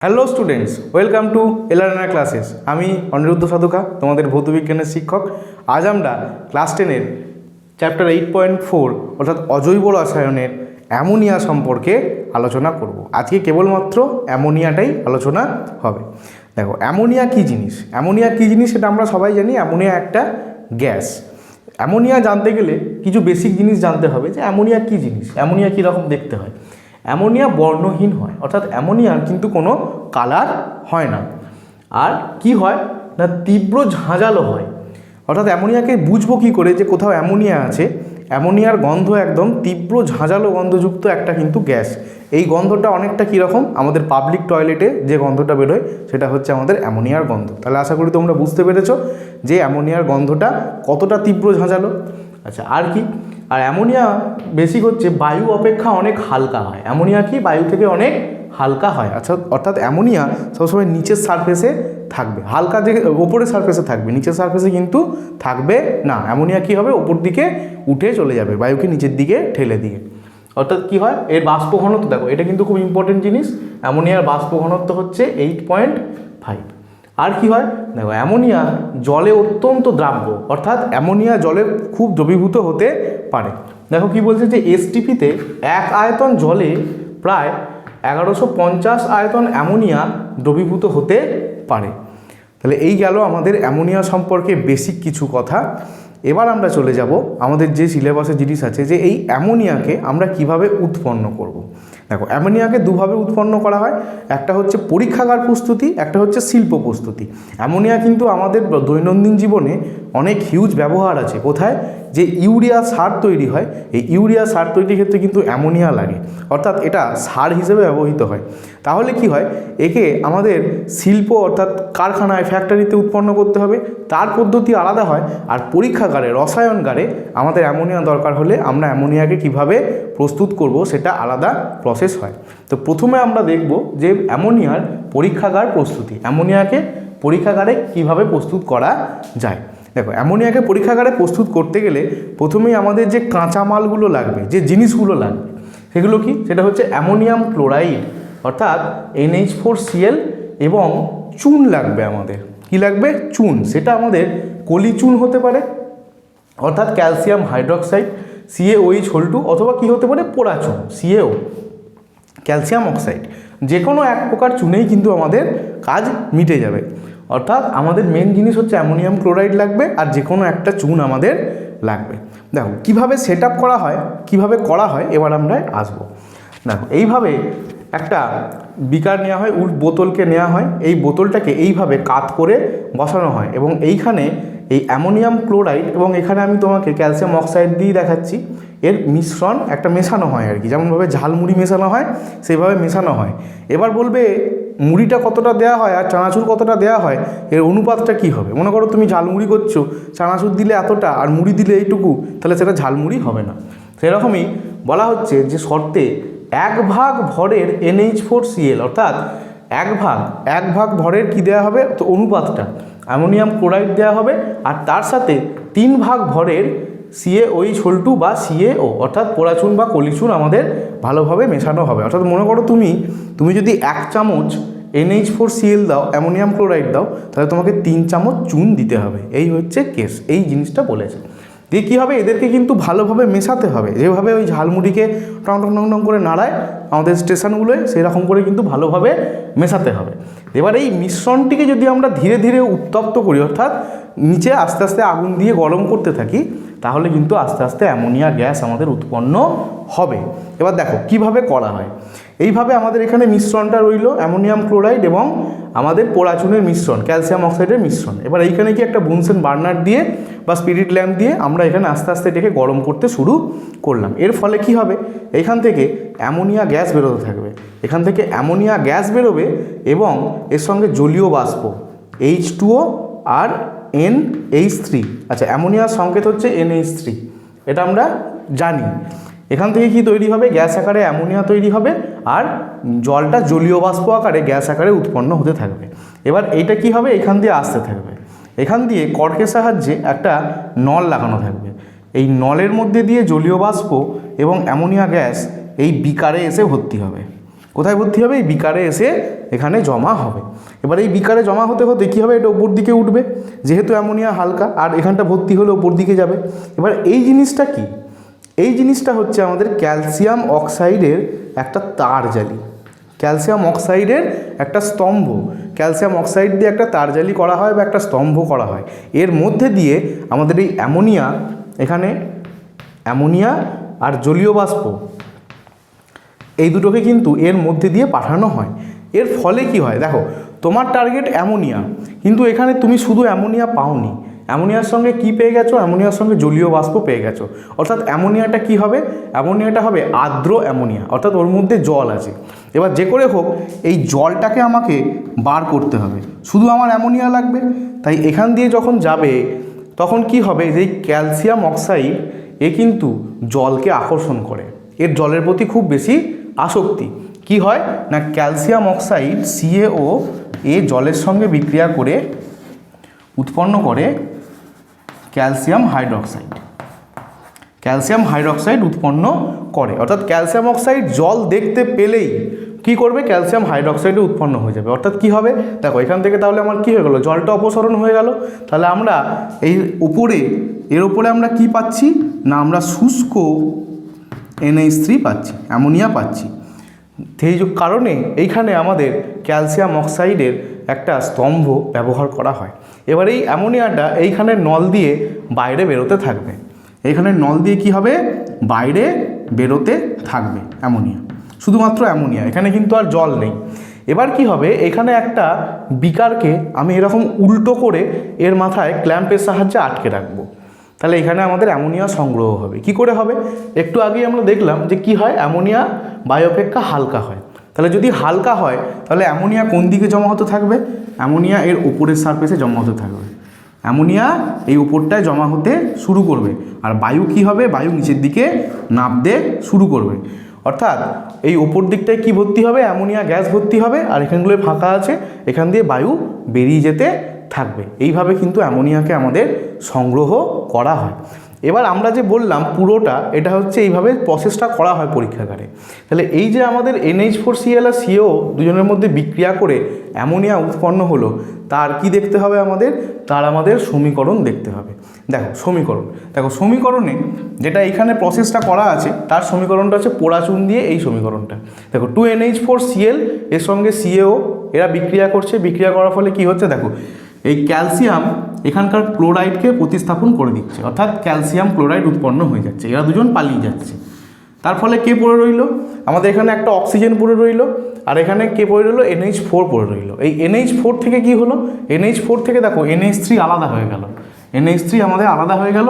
Hello students, welcome to LRNR classes. আমি অনিরুদ্ধ সাধুকা, তোমাদের ভৌতবিজ্ঞানের শিক্ষক। আজ আমরা ক্লাস 10-এর চ্যাপ্টার 8.4 অর্থাৎ অজৈব রসায়নের অ্যামোনিয়া সম্পর্কে আলোচনা করব। আজকে কেবলমাত্র অ্যামোনিয়াটাই আলোচনা হবে। দেখো, অ্যামোনিয়া কী জিনিস, অ্যামোনিয়া কী জিনিস সেটা আমরা সবাই জানি। অ্যামোনিয়া একটা গ্যাস। অ্যামোনিয়া জানতে গেলে কিছু বেসিক জিনিস জানতে হবে যে অ্যামোনিয়া কী জিনিস, অ্যামোনিয়া কীরকম দেখতে হয়। অ্যামোনিয়া বর্ণহীন হয়, অর্থাৎ অ্যামোনিয়ার কিন্তু কোনো কালার হয় না। আর কি হয় না, তীব্র ঝাঁঝালো হয়। অর্থাৎ অ্যামোনিয়াকে বুঝবো কী করে যে কোথাও অ্যামোনিয়া আছে? অ্যামোনিয়ার গন্ধ একদম তীব্র ঝাঁঝালো গন্ধযুক্ত একটা কিন্তু গ্যাস। এই গন্ধটা অনেকটা কীরকম, আমাদের পাবলিক টয়লেটে যে গন্ধটা বেরোয় সেটা হচ্ছে আমাদের অ্যামোনিয়ার গন্ধ। তাহলে আশা করি তোমরা বুঝতে পেরেছো যে অ্যামোনিয়ার গন্ধটা কতটা তীব্র ঝাঁঝালো। আচ্ছা, আর কি? আর অ্যামোনিয়া বেসিক হচ্ছে বায়ু অপেক্ষা অনেক হালকা হয়। অ্যামোনিয়া কি বায়ু থেকে অনেক হালকা হয়। আচ্ছা, অর্থাৎ অ্যামোনিয়া সবসময় নিচের সারফেসে থাকবে, হালকা যে ওপরের সারফেসে থাকবে, নিচের সারফেসে কিন্তু থাকবে না। অ্যামোনিয়া কী হবে, ওপর দিকে উঠে চলে যাবে, বায়ুকে নিচের দিকে ঠেলে দিয়ে। অর্থাৎ কী হয়, এর বাষ্প ঘনত্ব দেখো, এটা কিন্তু খুব ইম্পর্টেন্ট জিনিস। অ্যামোনিয়ার বাষ্প ঘনত্ব হচ্ছে 8.5। আর কি হয় দেখো, অ্যামোনিয়া জলে অত্যন্ত দ্রাব্য, অর্থাৎ অ্যামোনিয়া জলে খুব দ্রবীভূত হতে পারে। দেখো কি বলছে যে এসটিপিতে 1 আয়তন জলে প্রায় 1150 আয়তন অ্যামোনিয়া দ্রবীভূত হতে পারে। তাহলে এই গেল আমাদের অ্যামোনিয়া সম্পর্কে বেসিক কিছু কথা। এবার আমরা চলে যাব আমাদের যে সিলেবাসে জিনিস আছে, যে এই অ্যামোনিয়াকে আমরা কিভাবে উৎপন্ন করব। দেখো, অ্যামোনিয়াকে দুভাবে উৎপন্ন করা হয়, একটা হচ্ছে পরীক্ষাগার প্রস্তুতি, একটা হচ্ছে শিল্প প্রস্তুতি। অ্যামোনিয়া কিন্তু আমাদের দৈনন্দিন জীবনে অনেক হিউজ ব্যবহার আছে। কোথায়? যে ইউরিয়া সার তৈরি হয়, এই ইউরিয়া সার তৈরির ক্ষেত্রে কিন্তু অ্যামোনিয়া লাগে, অর্থাৎ এটা সার হিসেবে ব্যবহৃত হয়। তাহলে কি হয়, একে আমাদের শিল্প অর্থাৎ কারখানায়, ফ্যাক্টরিতে উৎপন্ন করতে হবে, তার পদ্ধতি আলাদা হয়। আর পরীক্ষাগারে, রসায়নগারে আমাদের অ্যামোনিয়া দরকার হলে আমরা অ্যামোনিয়াকে কিভাবে প্রস্তুত করব সেটা আলাদা প্রসেস হয়। তো প্রথমে আমরা দেখব যে অ্যামোনিয়ার পরীক্ষাগার প্রস্তুতি, অ্যামোনিয়াকে পরীক্ষাগারে কিভাবে প্রস্তুত করা যায়। দেখো, অ্যামোনিয়াকে পরীক্ষাগারে প্রস্তুত করতে গেলে প্রথমেই আমাদের যে কাঁচামালগুলো লাগবে, যে জিনিসগুলো লাগবে সেগুলো কি? সেটা হচ্ছে অ্যামোনিয়াম ক্লোরাইড অর্থাৎ NH4Cl এবং চুন লাগবে আমাদের। কি লাগবে? চুন। সেটা আমাদের কলি চুন হতে পারে, অর্থাৎ ক্যালসিয়াম হাইড্রোক্সাইড CaOH, অথবা কি হতে পারে, পোড়া চুন CaO, ক্যালসিয়াম অক্সাইড। যে কোনো এক প্রকার চুনেই কিন্তু আমাদের কাজ মিটে যাবে। অর্থাৎ আমাদের মেন জিনিস হচ্ছে অ্যামোনিয়াম ক্লোরাইড লাগবে, আর যে কোনো একটা চুন আমাদের লাগবে। দেখো কীভাবে সেট আপ করা হয়, কীভাবে করা হয় এবার আমরা আসবো। দেখো, এইভাবে একটা বিকার নেওয়া হয়, বোতলকে নেওয়া হয়, এই বোতলটাকে এইভাবে কাত করে বসানো হয়, এবং এইখানে এই অ্যামোনিয়াম ক্লোরাইড এবং এখানে আমি তোমাকে ক্যালসিয়াম অক্সাইড দিয়ে দেখাচ্ছি, এর মিশ্রণ একটা মেশানো হয় আর কি। যেমনভাবে ঝালমুড়ি মেশানো হয় সেইভাবে মেশানো হয়। এবার বলবে মুড়িটা কতটা দেওয়া হয় আর চানাচুর কতটা দেওয়া হয়, এর অনুপাতটা কী হবে? মনে করো তুমি ঝালমুড়ি করছো, চানাচুর দিলে এতটা আর মুড়ি দিলে এইটুকু, তাহলে সেটা ঝালমুড়ি হবে না। সেরকমই বলা হচ্ছে যে শর্তে 1 ভাগ ভরের NH4Cl, অর্থাৎ এক ভাগ ভরের কি দেওয়া হবে, তো অনুপাতটা অ্যামোনিয়াম ক্লোরাইড দেওয়া হবে, আর তার সাথে 3 ভাগ ভরের CaOH বা CaO অর্থাৎ পোড়াচুন বা কলিচুন আমাদের ভালোভাবে মেশানো হবে। অর্থাৎ মনে করো তুমি যদি 1 চামচ NH4Cl দাও, অ্যামোনিয়াম ক্লোরাইড দাও, তাহলে তোমাকে 3 চামচ চুন দিতে হবে। এই হচ্ছে কেস, এই জিনিসটা বলেছে। দিয়ে কী হবে, এদেরকে কিন্তু ভালোভাবে মেশাতে হবে। যেভাবে ওই ঝালমুড়িকে টং টং টং টং করে নাড়ায় আমাদের স্টেশনগুলোয়, সেরকম করে কিন্তু ভালোভাবে মেশাতে হবে। এবার এই মিশ্রণটিকে যদি আমরা ধীরে ধীরে উত্তপ্ত করি, অর্থাৎ নিচে আস্তে আস্তে আগুন দিয়ে গরম করতে থাকি, তাহলে কিন্তু আস্তে আস্তে অ্যামোনিয়া গ্যাস আমাদের উৎপন্ন হবে। এবার দেখো কিভাবে করা হয়। এইভাবে আমাদের এখানে মিশ্রণটা রইল, অ্যামোনিয়াম ক্লোরাইড এবং আমাদের পোড়াচুনের মিশ্রণ, ক্যালসিয়াম অক্সাইডের মিশ্রণ। এবার এইখানে কি একটা বুনসেন বার্নার দিয়ে বা স্পিরিট ল্যাম্প দিয়ে আমরা এখানে আস্তে আস্তে এটাকে গরম করতে শুরু করলাম। এর ফলে কি হবে, এখান থেকে অ্যামোনিয়া গ্যাস বেরোতে থাকবে, এখান থেকে অ্যামোনিয়া গ্যাস বেরোবে এবং এর সঙ্গে জলীয় বাষ্প H2O আর NH3। আচ্ছা, অ্যামোনিয়ার সংকেত হচ্ছে NH3, এটা আমরা জানি। এখান থেকে কি তৈরি হবে, গ্যাস আকারে অ্যামোনিয়া তৈরি হবে, আর জলটা জলীয় বাষ্প আকারে গ্যাস আকারে উৎপন্ন হতে থাকবে। এবার এইটা কি হবে, এখান দিয়ে আসতে থাকবে, এখান দিয়ে কর্কের সাহায্যে একটা নল লাগানো থাকবে। এই নলের মধ্যে দিয়ে জলীয় বাষ্প এবং অ্যামোনিয়া গ্যাস এই বিকারে এসে ভর্তি হবে। কোথায় ভর্তি হবে? এই বিকারে এসে এখানে জমা হবে। এবার এই বিকারে জমা হতে হতে কী হবে? এটা ওপর দিকে উঠবে, যেহেতু অ্যামোনিয়া হালকা আর এখানটা ভর্তি হলে ওপর দিকে যাবে। এবার এই জিনিসটা কি? এই জিনিসটা হচ্ছে আমাদের ক্যালসিয়াম অক্সাইডের একটা তারজালি, ক্যালসিয়াম অক্সাইডের একটা স্তম্ভ। ক্যালসিয়াম অক্সাইড দিয়ে একটা তারজালি করা হয় বা একটা স্তম্ভ করা হয়। এর মধ্যে দিয়ে আমাদের এই অ্যামোনিয়া, এখানে অ্যামোনিয়া আর জলীয় বাষ্প, এই দুটোকে কিন্তু এর মধ্যে দিয়ে পাঠানো হয়। এর ফলে কি হয়? দেখো, তোমার টার্গেট অ্যামোনিয়া, কিন্তু এখানে তুমি শুধু অ্যামোনিয়া পাওনি, অ্যামোনিয়ার সঙ্গে কি পেয়ে গেছো? অ্যামোনিয়ার সঙ্গে জলীয় বাষ্প পেয়ে গেছো। অর্থাৎ অ্যামোনিয়াটা কি হবে? অ্যামোনিয়াটা হবে আর্দ্র অ্যামোনিয়া, অর্থাৎ ওর মধ্যে জল আছে। এবার যে করে হোক এই জলটাকে আমাকে বার করতে হবে, শুধু আমার অ্যামোনিয়া লাগবে। তাই এখান দিয়ে যখন যাবে তখন কি হবে? যে ক্যালসিয়াম অক্সাইড এ কিন্তু জলকে আকর্ষণ করে, এর জলের প্রতি খুব বেশি আসক্তি। কি হয় না, ক্যালসিয়াম অক্সাইড CaO এ জলের সঙ্গে বিক্রিয়া করে উৎপন্ন করে ক্যালসিয়াম হাইড্রোক্সাইড, ক্যালসিয়াম হাইড্রোক্সাইড উৎপন্ন করে। অর্থাৎ ক্যালসিয়াম অক্সাইড জল দেখতে পেলেই কি করবে? ক্যালসিয়াম হাইড্রোক্সাইডে উৎপন্ন হয়ে যাবে। অর্থাৎ কি হবে? দেখো, এখান থেকে তাহলে আমার কি হয়ে গেল? জলটা অপসারণ হয়ে গেল। তাহলে আমরা এই উপরে, এর উপরে আমরা কি পাচ্ছি না, আমরা শুষ্ক NH3 পাচ্ছি, অ্যামোনিয়া পাচ্ছি। সেই কারণে এইখানে আমাদের ক্যালসিয়াম অক্সাইডের একটা স্তম্ভ ব্যবহার করা হয়। এবার এই অ্যামোনিয়াটা এইখানে নল দিয়ে বাইরে বেরোতে থাকবে, এইখানে নল দিয়ে কি হবে? বাইরে বেরোতে থাকবে অ্যামোনিয়া, শুধুমাত্র অ্যামোনিয়া, এখানে কিন্তু আর জল নেই। এবার কি হবে? এখানে একটা বিকারকে আমি এরকম উল্টো করে এর মাথায় ক্ল্যাম্পের সাহায্যে আটকে রাখবো। তাহলে এখানে আমাদের অ্যামোনিয়া সংগ্রহ হবে। কি করে হবে? একটু আগেই আমরা দেখলাম যে কি হয়, অ্যামোনিয়া বায়ু অপেক্ষা হালকা হয়। তাহলে যদি হালকা হয় তাহলে অ্যামোনিয়া কোন দিকে জমা হতে থাকবে? অ্যামোনিয়া এর উপরের সারফেসে জমা হতে থাকবে, অ্যামোনিয়া এই উপরটায় জমা হতে শুরু করবে। আর বায়ু কি হবে? বায়ু নিচের দিকে নামতে শুরু করবে। অর্থাৎ এই ওপর দিকটায় কি ভর্তি হবে? অ্যামোনিয়া গ্যাস ভর্তি হবে, আর এখানগুলো ফাঁকা আছে, এখান দিয়ে বায়ু বেরিয়ে যেতে থাকবে। এইভাবে কিন্তু অ্যামোনিয়াকে আমাদের সংগ্রহ করা হয়। এবার আমরা যে বললাম পুরোটা, এটা হচ্ছে এইভাবে প্রসেসটা করা হয় পরীক্ষাগারে। তাহলে এই যে আমাদের NH4Cl আর CaO দুজনের মধ্যে বিক্রিয়া করে অ্যামোনিয়া উৎপন্ন হলো, তার কি দেখতে হবে আমাদের? তার আমাদের সমীকরণ দেখতে হবে। দেখো সমীকরণ, দেখো সমীকরণে যেটা এইখানে প্রসেসটা করা আছে তার সমীকরণটা হচ্ছে পোড়াচুন দিয়ে এই সমীকরণটা। দেখো 2NH4Cl এর সঙ্গে CaO এরা বিক্রিয়া করছে, বিক্রিয়া করার ফলে কি হচ্ছে? দেখো, এই ক্যালসিয়াম এখানকার ক্লোরাইডকে প্রতিস্থাপন করে দিচ্ছে, অর্থাৎ ক্যালসিয়াম ক্লোরাইড উৎপন্ন হয়ে যাচ্ছে, এরা দুজন পালিয়ে যাচ্ছে। তার ফলে কে পড়ে রইল? আমাদের এখানে একটা অক্সিজেন পড়ে রইল, আর এখানে কে পড়ে রইল? NH4 পড়ে রইল। এই NH4 থেকে কি হলো? NH4 থেকে দেখো NH3 আলাদা হয়ে গেল, NH3 আমাদের আলাদা হয়ে গেল,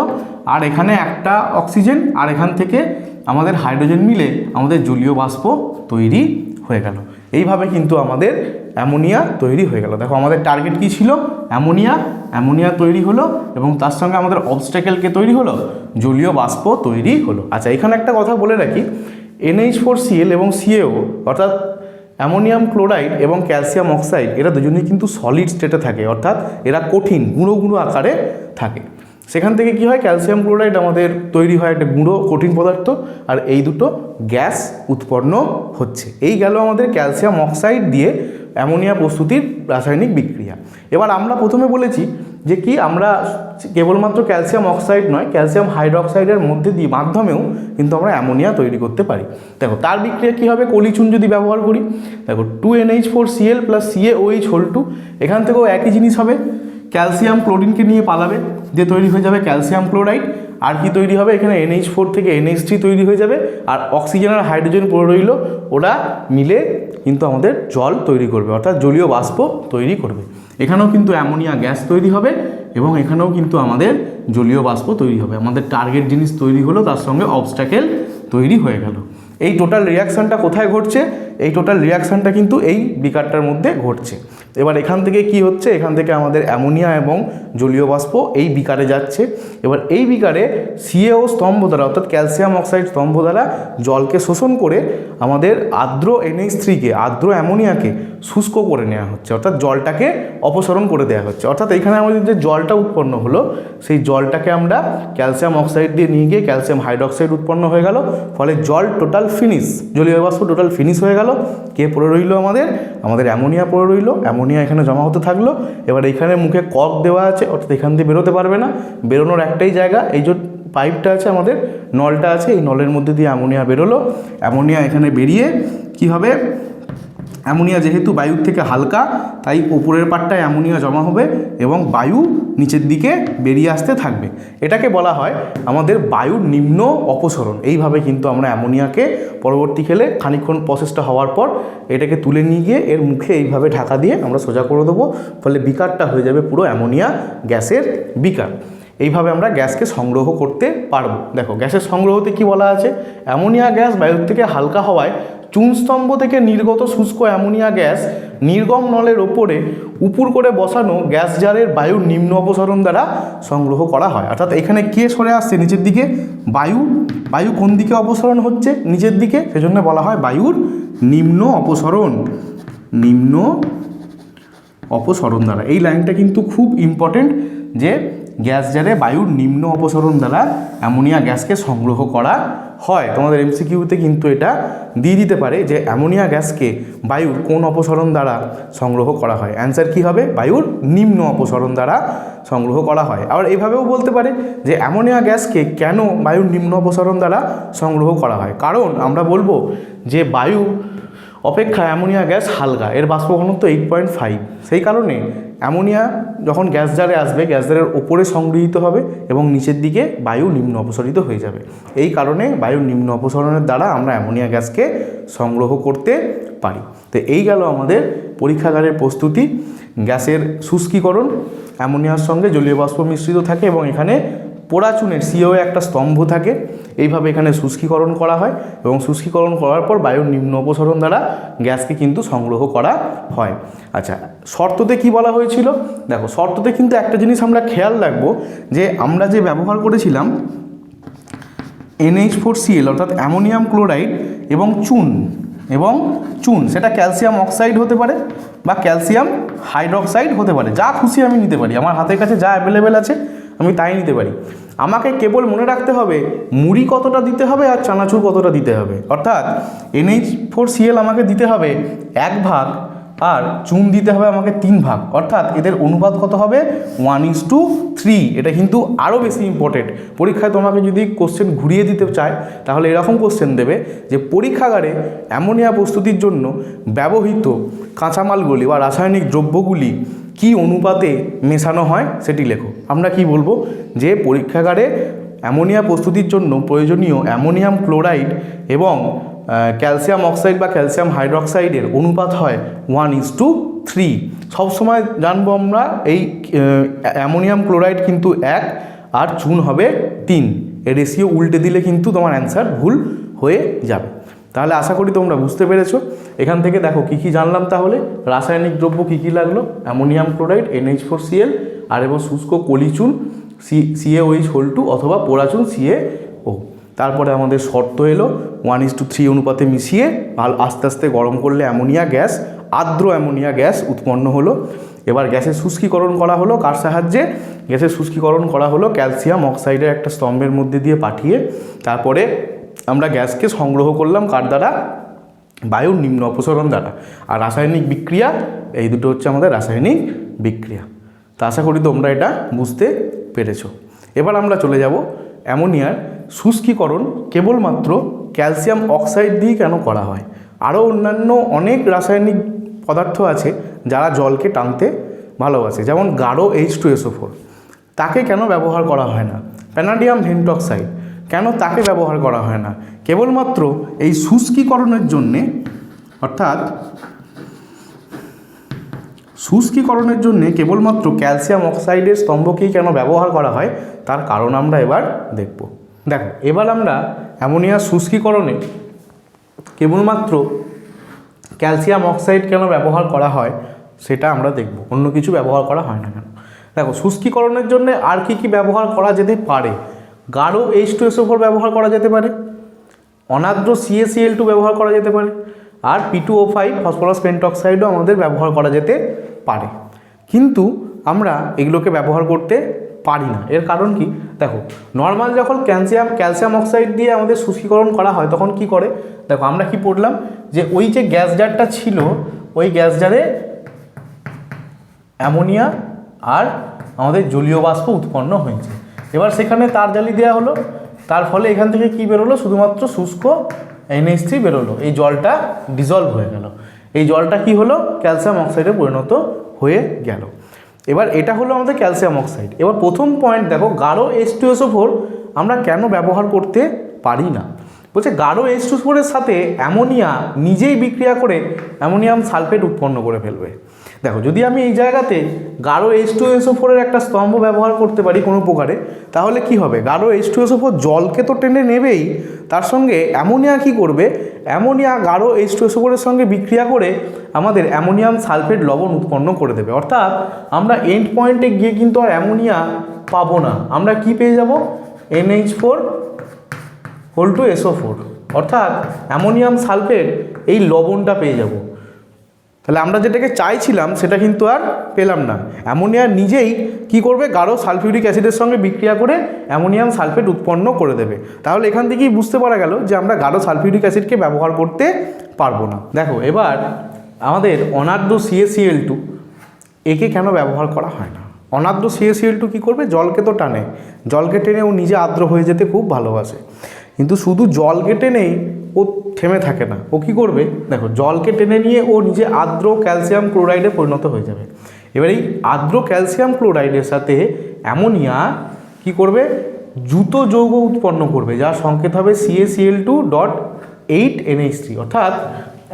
আর এখানে একটা অক্সিজেন আর এখান থেকে আমাদের হাইড্রোজেন মিলে আমাদের জলীয় বাষ্প তৈরি হয়ে গেল। এইভাবে কিন্তু আমাদের অ্যামোনিয়া তৈরি হয়ে গেল। দেখো আমাদের টার্গেট কী ছিল? অ্যামোনিয়া, অ্যামোনিয়া তৈরি হলো এবং তার সঙ্গে আমাদের অবস্ট্যাকেলকে তৈরি হলো, জলীয় বাষ্প তৈরি হলো। আচ্ছা, এখানে একটা কথা বলে রাখি, NH4Cl এবং CaO অর্থাৎ অ্যামোনিয়াম ক্লোরাইড এবং ক্যালসিয়াম অক্সাইড এরা দুজনেই কিন্তু সলিড স্টেটে থাকে, অর্থাৎ এরা কঠিন গুঁড়ো গুঁড়ো আকারে থাকে। সেখান থেকে কি হয়? ক্যালসিয়াম ক্লোরাইড আমাদের তৈরি হয় একটা গুঁড়ো কঠিন পদার্থ, আর এই দুটো গ্যাস উৎপন্ন হচ্ছে। এই গেল আমাদের ক্যালসিয়াম অক্সাইড দিয়ে অ্যামোনিয়া প্রস্তুতির রাসায়নিক বিক্রিয়া। এবার আমরা প্রথমে বলেছি যে কি আমরা কেবলমাত্র ক্যালসিয়াম অক্সাইড নয়, ক্যালসিয়াম হাইড্রোক্সাইডের মধ্যে দিয়ে মাধ্যমেও কিন্তু আমরা অ্যামোনিয়া তৈরি করতে পারি। দেখো তার বিক্রিয়া কী হবে? কলিচুন যদি ব্যবহার করি, দেখো 2NH4Cl + CaOH2, এখান থেকেও একই জিনিস হবে, ক্যালসিয়াম ক্লোরিনকে নিয়ে পালাবে, দিয়ে তৈরি হয়ে যাবে ক্যালসিয়াম ক্লোরাইড। আর কি তৈরি হবে? এখানে NH4 থেকে NH3 তৈরি হয়ে যাবে, আর অক্সিজেন আর হাইড্রোজেন পড়ে রইল, ওরা মিলে কিন্তু আমাদের জল তৈরি করবে, অর্থাৎ জলীয় বাষ্প তৈরি করবে। এখানেও কিন্তু অ্যামোনিয়া গ্যাস তৈরি হবে এবং এখানেও কিন্তু আমাদের জলীয় বাষ্প তৈরি হবে। আমাদের টার্গেট জিনিস তৈরি হলো, তার সঙ্গে অবস্ট্যাকেল তৈরি হয়ে গেল। এই টোটাল রিয়াকশানটা কোথায় ঘটছে? এই টোটাল রিয়াকশানটা কিন্তু এই বিকারটার মধ্যে ঘটছে। এবার এখান থেকে কি হচ্ছে? এখান থেকে আমাদের অ্যামোনিয়া এবং জলীয় বাষ্প এই বিকারে যাচ্ছে। এবার এই বিকারে CaO স্তম্ভ দ্বারা অর্থাৎ ক্যালসিয়াম অক্সাইড স্তম্ভ দ্বারা জলকে শোষণ করে আমাদের আর্দ্র NH3কে, আর্দ্র অ্যামোনিয়াকে শুষ্ক করে নেওয়া হচ্ছে, অর্থাৎ জলটাকে অপসারণ করে দেওয়া হচ্ছে। অর্থাৎ এখানে আমাদের যে জলটা উৎপন্ন হলো সেই জলটাকে আমরা ক্যালসিয়াম অক্সাইড দিয়ে নিয়ে গিয়ে ক্যালসিয়াম হাইড্রোক্সাইড উৎপন্ন হয়ে গেল, ফলে জল টোটাল ফিনিশ, জলীয় বাষ্প টোটাল ফিনিশ হয়ে গেল গেল, কে পড়ে রইল আমাদের অ্যামোনিয়া পড়ে রইল। অ্যামোনিয়া এখানে জমা হতে থাকলো। এবার এখানে মুখে কক দেওয়া আছে, অর্থাৎ এখান দিয়ে বেরোতে পারবে না, বেরোনোর একটাই জায়গা, এই যে পাইপটা আছে আমাদের, নলটা আছে, এই নলের মধ্যে দিয়ে অ্যামোনিয়া বেরোলো। অ্যামোনিয়া এখানে বেরিয়ে কি হবে, অ্যামোনিয়া যেহেতু বায়ুর থেকে হালকা তাই উপরের পাটটায় অ্যামোনিয়া জমা হবে এবং বায়ু নিচের দিকে বেরিয়ে আসতে থাকবে। এটাকে বলা হয় আমাদের বায়ুর নিম্ন অপসরণ। এইভাবে কিন্তু আমরা অ্যামোনিয়াকে পরবর্তীকালে খানিকক্ষণ প্রসেসটা হওয়ার পর এটাকে তুলে নিয়ে গিয়ে এর মুখে এইভাবে ঢাকা দিয়ে আমরা সোজা করে দেবো, ফলে বিকারটা হয়ে যাবে পুরো অ্যামোনিয়া গ্যাসের বিকার। এইভাবে আমরা গ্যাসকে সংগ্রহ করতে পারবো। দেখো গ্যাসের সংগ্রহতে কি বলা আছে, অ্যামোনিয়া গ্যাস বায়ুর থেকে হালকা হওয়ায় চুনস্তম্ভ থেকে নির্গত শুষ্ক অ্যামোনিয়া গ্যাস নির্গম নলের ওপরে উপর করে বসানো গ্যাস জারের বায়ুর নিম্ন অপসরণ দ্বারা সংগ্রহ করা হয়। অর্থাৎ এখানে কে সরে আসছে নিচের দিকে, বায়ু। বায়ু কোন দিকে অপসরণ হচ্ছে, নিচের দিকে, সেজন্য বলা হয় বায়ুর নিম্ন অপসরণ, নিম্ন অপসরণ দ্বারা। এই লাইনটা কিন্তু খুব ইম্পর্টেন্ট, যে গ্যাস জারে বায়ুর নিম্ন অপসরণ দ্বারা অ্যামোনিয়া গ্যাসকে সংগ্রহ করা হয়। তোমাদের এমসিকিউতে কিন্তু এটা দিয়ে দিতে পারে যে অ্যামোনিয়া গ্যাসকে বায়ুর কোন অপসরণ দ্বারা সংগ্রহ করা হয়। অ্যান্সার কি হবে, বায়ুর নিম্ন অপসরণ দ্বারা সংগ্রহ করা হয়। আবার এইভাবেও বলতে পারে যে অ্যামোনিয়া গ্যাসকে কেন বায়ুর নিম্ন অপসরণ দ্বারা সংগ্রহ করা হয়, কারণ আমরা বলবো যে বায়ু অপেক্ষা অ্যামোনিয়া গ্যাস হালকা, এর বাষ্প ঘনত্ব 8.5, সেই কারণে অ্যামোনিয়া যখন গ্যাস জারে আসবে গ্যাস জারের ওপরে সংগৃহীত হবে এবং নিচের দিকে বায়ু নিম্ন অপসরিত হয়ে যাবে। এই কারণে বায়ুর নিম্ন অপসরণের দ্বারা আমরা অ্যামোনিয়া গ্যাসকে সংগ্রহ করতে পারি। তো এই গেল আমাদের পরীক্ষাগারের প্রস্তুতি। গ্যাসের শুষ্কীকরণ, অ্যামোনিয়ার সঙ্গে জলীয় বাষ্প মিশ্রিত থাকে এবং এখানে পোড়া চুনের সিও একটা স্তম্ভ থাকে। এইভাবে এখানে শুষ্কীকরণ করা হয় এবং শুষ্কীকরণ করার পর বায়ুর নিম্ন অপসরণ দ্বারা গ্যাসকে কিন্তু সংগ্রহ করা হয়। আচ্ছা, শর্ততে কি বলা হয়েছিল, দেখো শর্ততে কিন্তু একটা জিনিস আমরা খেয়াল রাখবো, যে আমরা যে ব্যবহার করেছিলাম NH4Cl অর্থাৎ অ্যামোনিয়াম ক্লোরাইড এবং চুন, সেটা ক্যালসিয়াম অক্সাইড হতে পারে বা ক্যালসিয়াম হাইড্রক্সাইড হতে পারে, যা খুশি আমি নিতে পারি, আমার হাতের কাছে যা অ্যাভেলেবেল আছে আমি তাই নিতে পারি। আমাকে কেবল মনে রাখতে হবে মুড়ি কতটা দিতে হবে আর চানাচুর কতটা দিতে হবে। অর্থাৎ NH4Cl আমাকে দিতে হবে 1 ভাগ আর চুন দিতে হবে আমাকে 3 ভাগ, অর্থাৎ এদের অনুপাত কত হবে 1:3। এটা কিন্তু আরও বেশি ইম্পর্টেন্ট। পরীক্ষায় তোমাকে যদি কোশ্চেন ঘুরিয়ে দিতে চায় তাহলে এরকম কোশ্চেন দেবে যে পরীক্ষাগারে অ্যামোনিয়া প্রস্তুতির জন্য ব্যবহৃত কাঁচামালগুলি বা রাসায়নিক দ্রব্যগুলি কি অনুপাতে মেশানো হয় সেটি লেখো। আমরা কি বলবো, যে পরীক্ষাগারে অ্যামোনিয়া প্রস্তুতির জন্য প্রয়োজনীয় অ্যামোনিয়াম ক্লোরাইড এবং ক্যালসিয়াম অক্সাইড বা ক্যালসিয়াম হাইড্রক্সাইডের অনুপাত হয় 1:3। সবসময় জানবো আমরা এই অ্যামোনিয়াম ক্লোরাইড কিন্তু 1 আর চুন হবে 3। এর রেশিও উল্টে দিলে কিন্তু তোমার অ্যান্সার ভুল হয়ে যাবে। তাহলে আশা করি তোমরা বুঝতে পেরেছো। এখান থেকে দেখো কী কী জানলাম, তাহলে রাসায়নিক দ্রব্য কী কী লাগলো, অ্যামোনিয়াম ক্লোরাইড NH4Cl আর এবং শুষ্ক কলিচুন CaOH2 অথবা পোড়াচুন CaO। তারপরে আমাদের শর্ত এলো 1:3 অনুপাতে মিশিয়ে আস্তে আস্তে গরম করলে অ্যামোনিয়া গ্যাস, আর্দ্র অ্যামোনিয়া গ্যাস উৎপন্ন হলো। এবার গ্যাসের শুষ্কীকরণ করা হলো কার সাহায্যে, গ্যাসের শুষ্কীকরণ করা হলো ক্যালসিয়াম অক্সাইডের একটা স্তম্ভের মধ্যে দিয়ে পাঠিয়ে। তারপরে আমরা গ্যাসকে সংগ্রহ করলাম কার দ্বারা, বায়ুর নিম্ন অপসরণ দ্বারা। আর রাসায়নিক বিক্রিয়া, এই দুটো হচ্ছে আমাদের রাসায়নিক বিক্রিয়া। তা আশা করি তোমরা এটা বুঝতে পেরেছো। এবার আমরা চলে যাব অ্যামোনিয়ার শুষ্কীকরণ কেবলমাত্র ক্যালসিয়াম অক্সাইড দিয়ে কেন করা হয়। আরও অন্যান্য অনেক রাসায়নিক পদার্থ আছে যারা জলকে টানতে ভালোবাসে, যেমন গাঢ় H2SO4, তাকে কেন ব্যবহার করা হয় না। ভ্যানাডিয়াম ভেন্টক্সাইড, কেন তাকে ব্যবহার করা হয় না। কেবলমাত্র এই শুষ্কীকরণের জন্যে, অর্থাৎ শুষ্কীকরণের জন্যে কেবলমাত্র ক্যালসিয়াম অক্সাইডের স্তম্ভকেই কেন ব্যবহার করা হয়, তার কারণ আমরা এবার দেখব। দেখো এবার আমরা অ্যামোনিয়ার শুষ্কীকরণে কেবলমাত্র ক্যালসিয়াম অক্সাইড কেন ব্যবহার করা হয় সেটা আমরা দেখব, অন্য কিছু ব্যবহার করা হয় না কেন। দেখো শুষ্কীকরণের জন্য আর কি কি ব্যবহার করা যেতে পারে, গাঢ় H2SO4 ব্যবহার করা যেতে পারে, অনার্দ্র CaCl2 ব্যবহার করা যেতে পারে, আর P2O5 ফসফরাস পেন্টক্সাইডও আমাদের ব্যবহার করা যেতে পারে। কিন্তু আমরা এগুলোকে ব্যবহার করতে পারি না। এর কারণ কি? দেখো, নর্মাল যখন ক্যালসিয়াম অক্সাইড দিয়ে আমাদের শুষ্কীকরণ করা হয় তখন কি করে, দেখো আমরা কি পড়লাম যে ওই যে গ্যাস জারটা ছিল ওই গ্যাস জারে অ্যামোনিয়া আর আমাদের জলীয় বাষ্প উৎপন্ন হয়েছে। এবার সেখানে তার জালি দেওয়া হলো, তার ফলে এখান থেকে কি বেরোলো, শুধুমাত্র শুষ্ক NH3 বেরোলো, এই জলটা ডিজলভ হয়ে গেল, এই জলটা কি হলো, ক্যালসিয়াম অক্সাইডে পরিণত হয়ে গেল। এবার এটা হলো আমাদের ক্যালসিয়াম অক্সাইড। এবার প্রথম পয়েন্ট দেখো, গাঢ় H2SO4 আমরা কেন ব্যবহার করতে পারি না? বলছে গাঢ় H2SO4 এর সাথে অ্যামোনিয়া নিজেই বিক্রিয়া করে অ্যামোনিয়াম সালফেট উৎপন্ন করে ফেলবে। দেখো, যদি আমি এই জায়গাতে গাঢ় H2SO4 এর একটা স্তম্ভ ব্যবহার করতে পারি কোনো প্রকারে, তাহলে কি হবে, গাঢ় H2SO4 জলকে তো টেনে নেবেই, তার সঙ্গে অ্যামোনিয়া কি করবে, অ্যামোনিয়া গাঢ় H2SO4 এর সঙ্গে বিক্রিয়া করে আমাদের অ্যামোনিয়াম সালফেট লবণ উৎপন্ন করে দেবে। অর্থাৎ আমরা এন্ড পয়েন্টে গিয়ে কিন্তু আর অ্যামোনিয়া পাবো না, আমরা কি পেয়ে যাব, NH4 অর্থাৎ অ্যামোনিয়াম সালফেট এই লবণটা পেয়ে যাব। তাহলে আমরা যেটাকে চাইছিলাম সেটা কিন্তু আর পেলাম না। অ্যামোনিয়া নিজেই কি করবে, গাঢ় সালফিউরিক অ্যাসিডের সঙ্গে বিক্রিয়া করে অ্যামোনিয়াম সালফেট উৎপন্ন করে দেবে। তাহলে এখান থেকেই বুঝতে পারা গেল যে আমরা গাঢ় সালফিউরিক অ্যাসিডকে ব্যবহার করতে পারবো না। দেখো, এবার আমাদের অনার্দ্র CaCl2 একে কেন ব্যবহার করা হয় না? অনার্দ্র CaCl2 কী করবে, জলকে তো টানে, জলকে টেনে ও নিজে আর্দ্র হয়ে যেতে খুব ভালোবাসে। কিন্তু শুধু জলকে টেনেই ও থেমে থাকে না, ও কী করবে, দেখো জলকে টেনে নিয়ে ও নিজে আর্দ্র ক্যালসিয়াম ক্লোরাইডে পরিণত হয়ে যাবে। এবার এই আর্দ্র ক্যালসিয়াম ক্লোরাইডের সাথে অ্যামোনিয়া কি করবে, যুত যৌগ উৎপন্ন করবে, যার সংকেত হবে CaCl2.8NH3। অর্থাৎ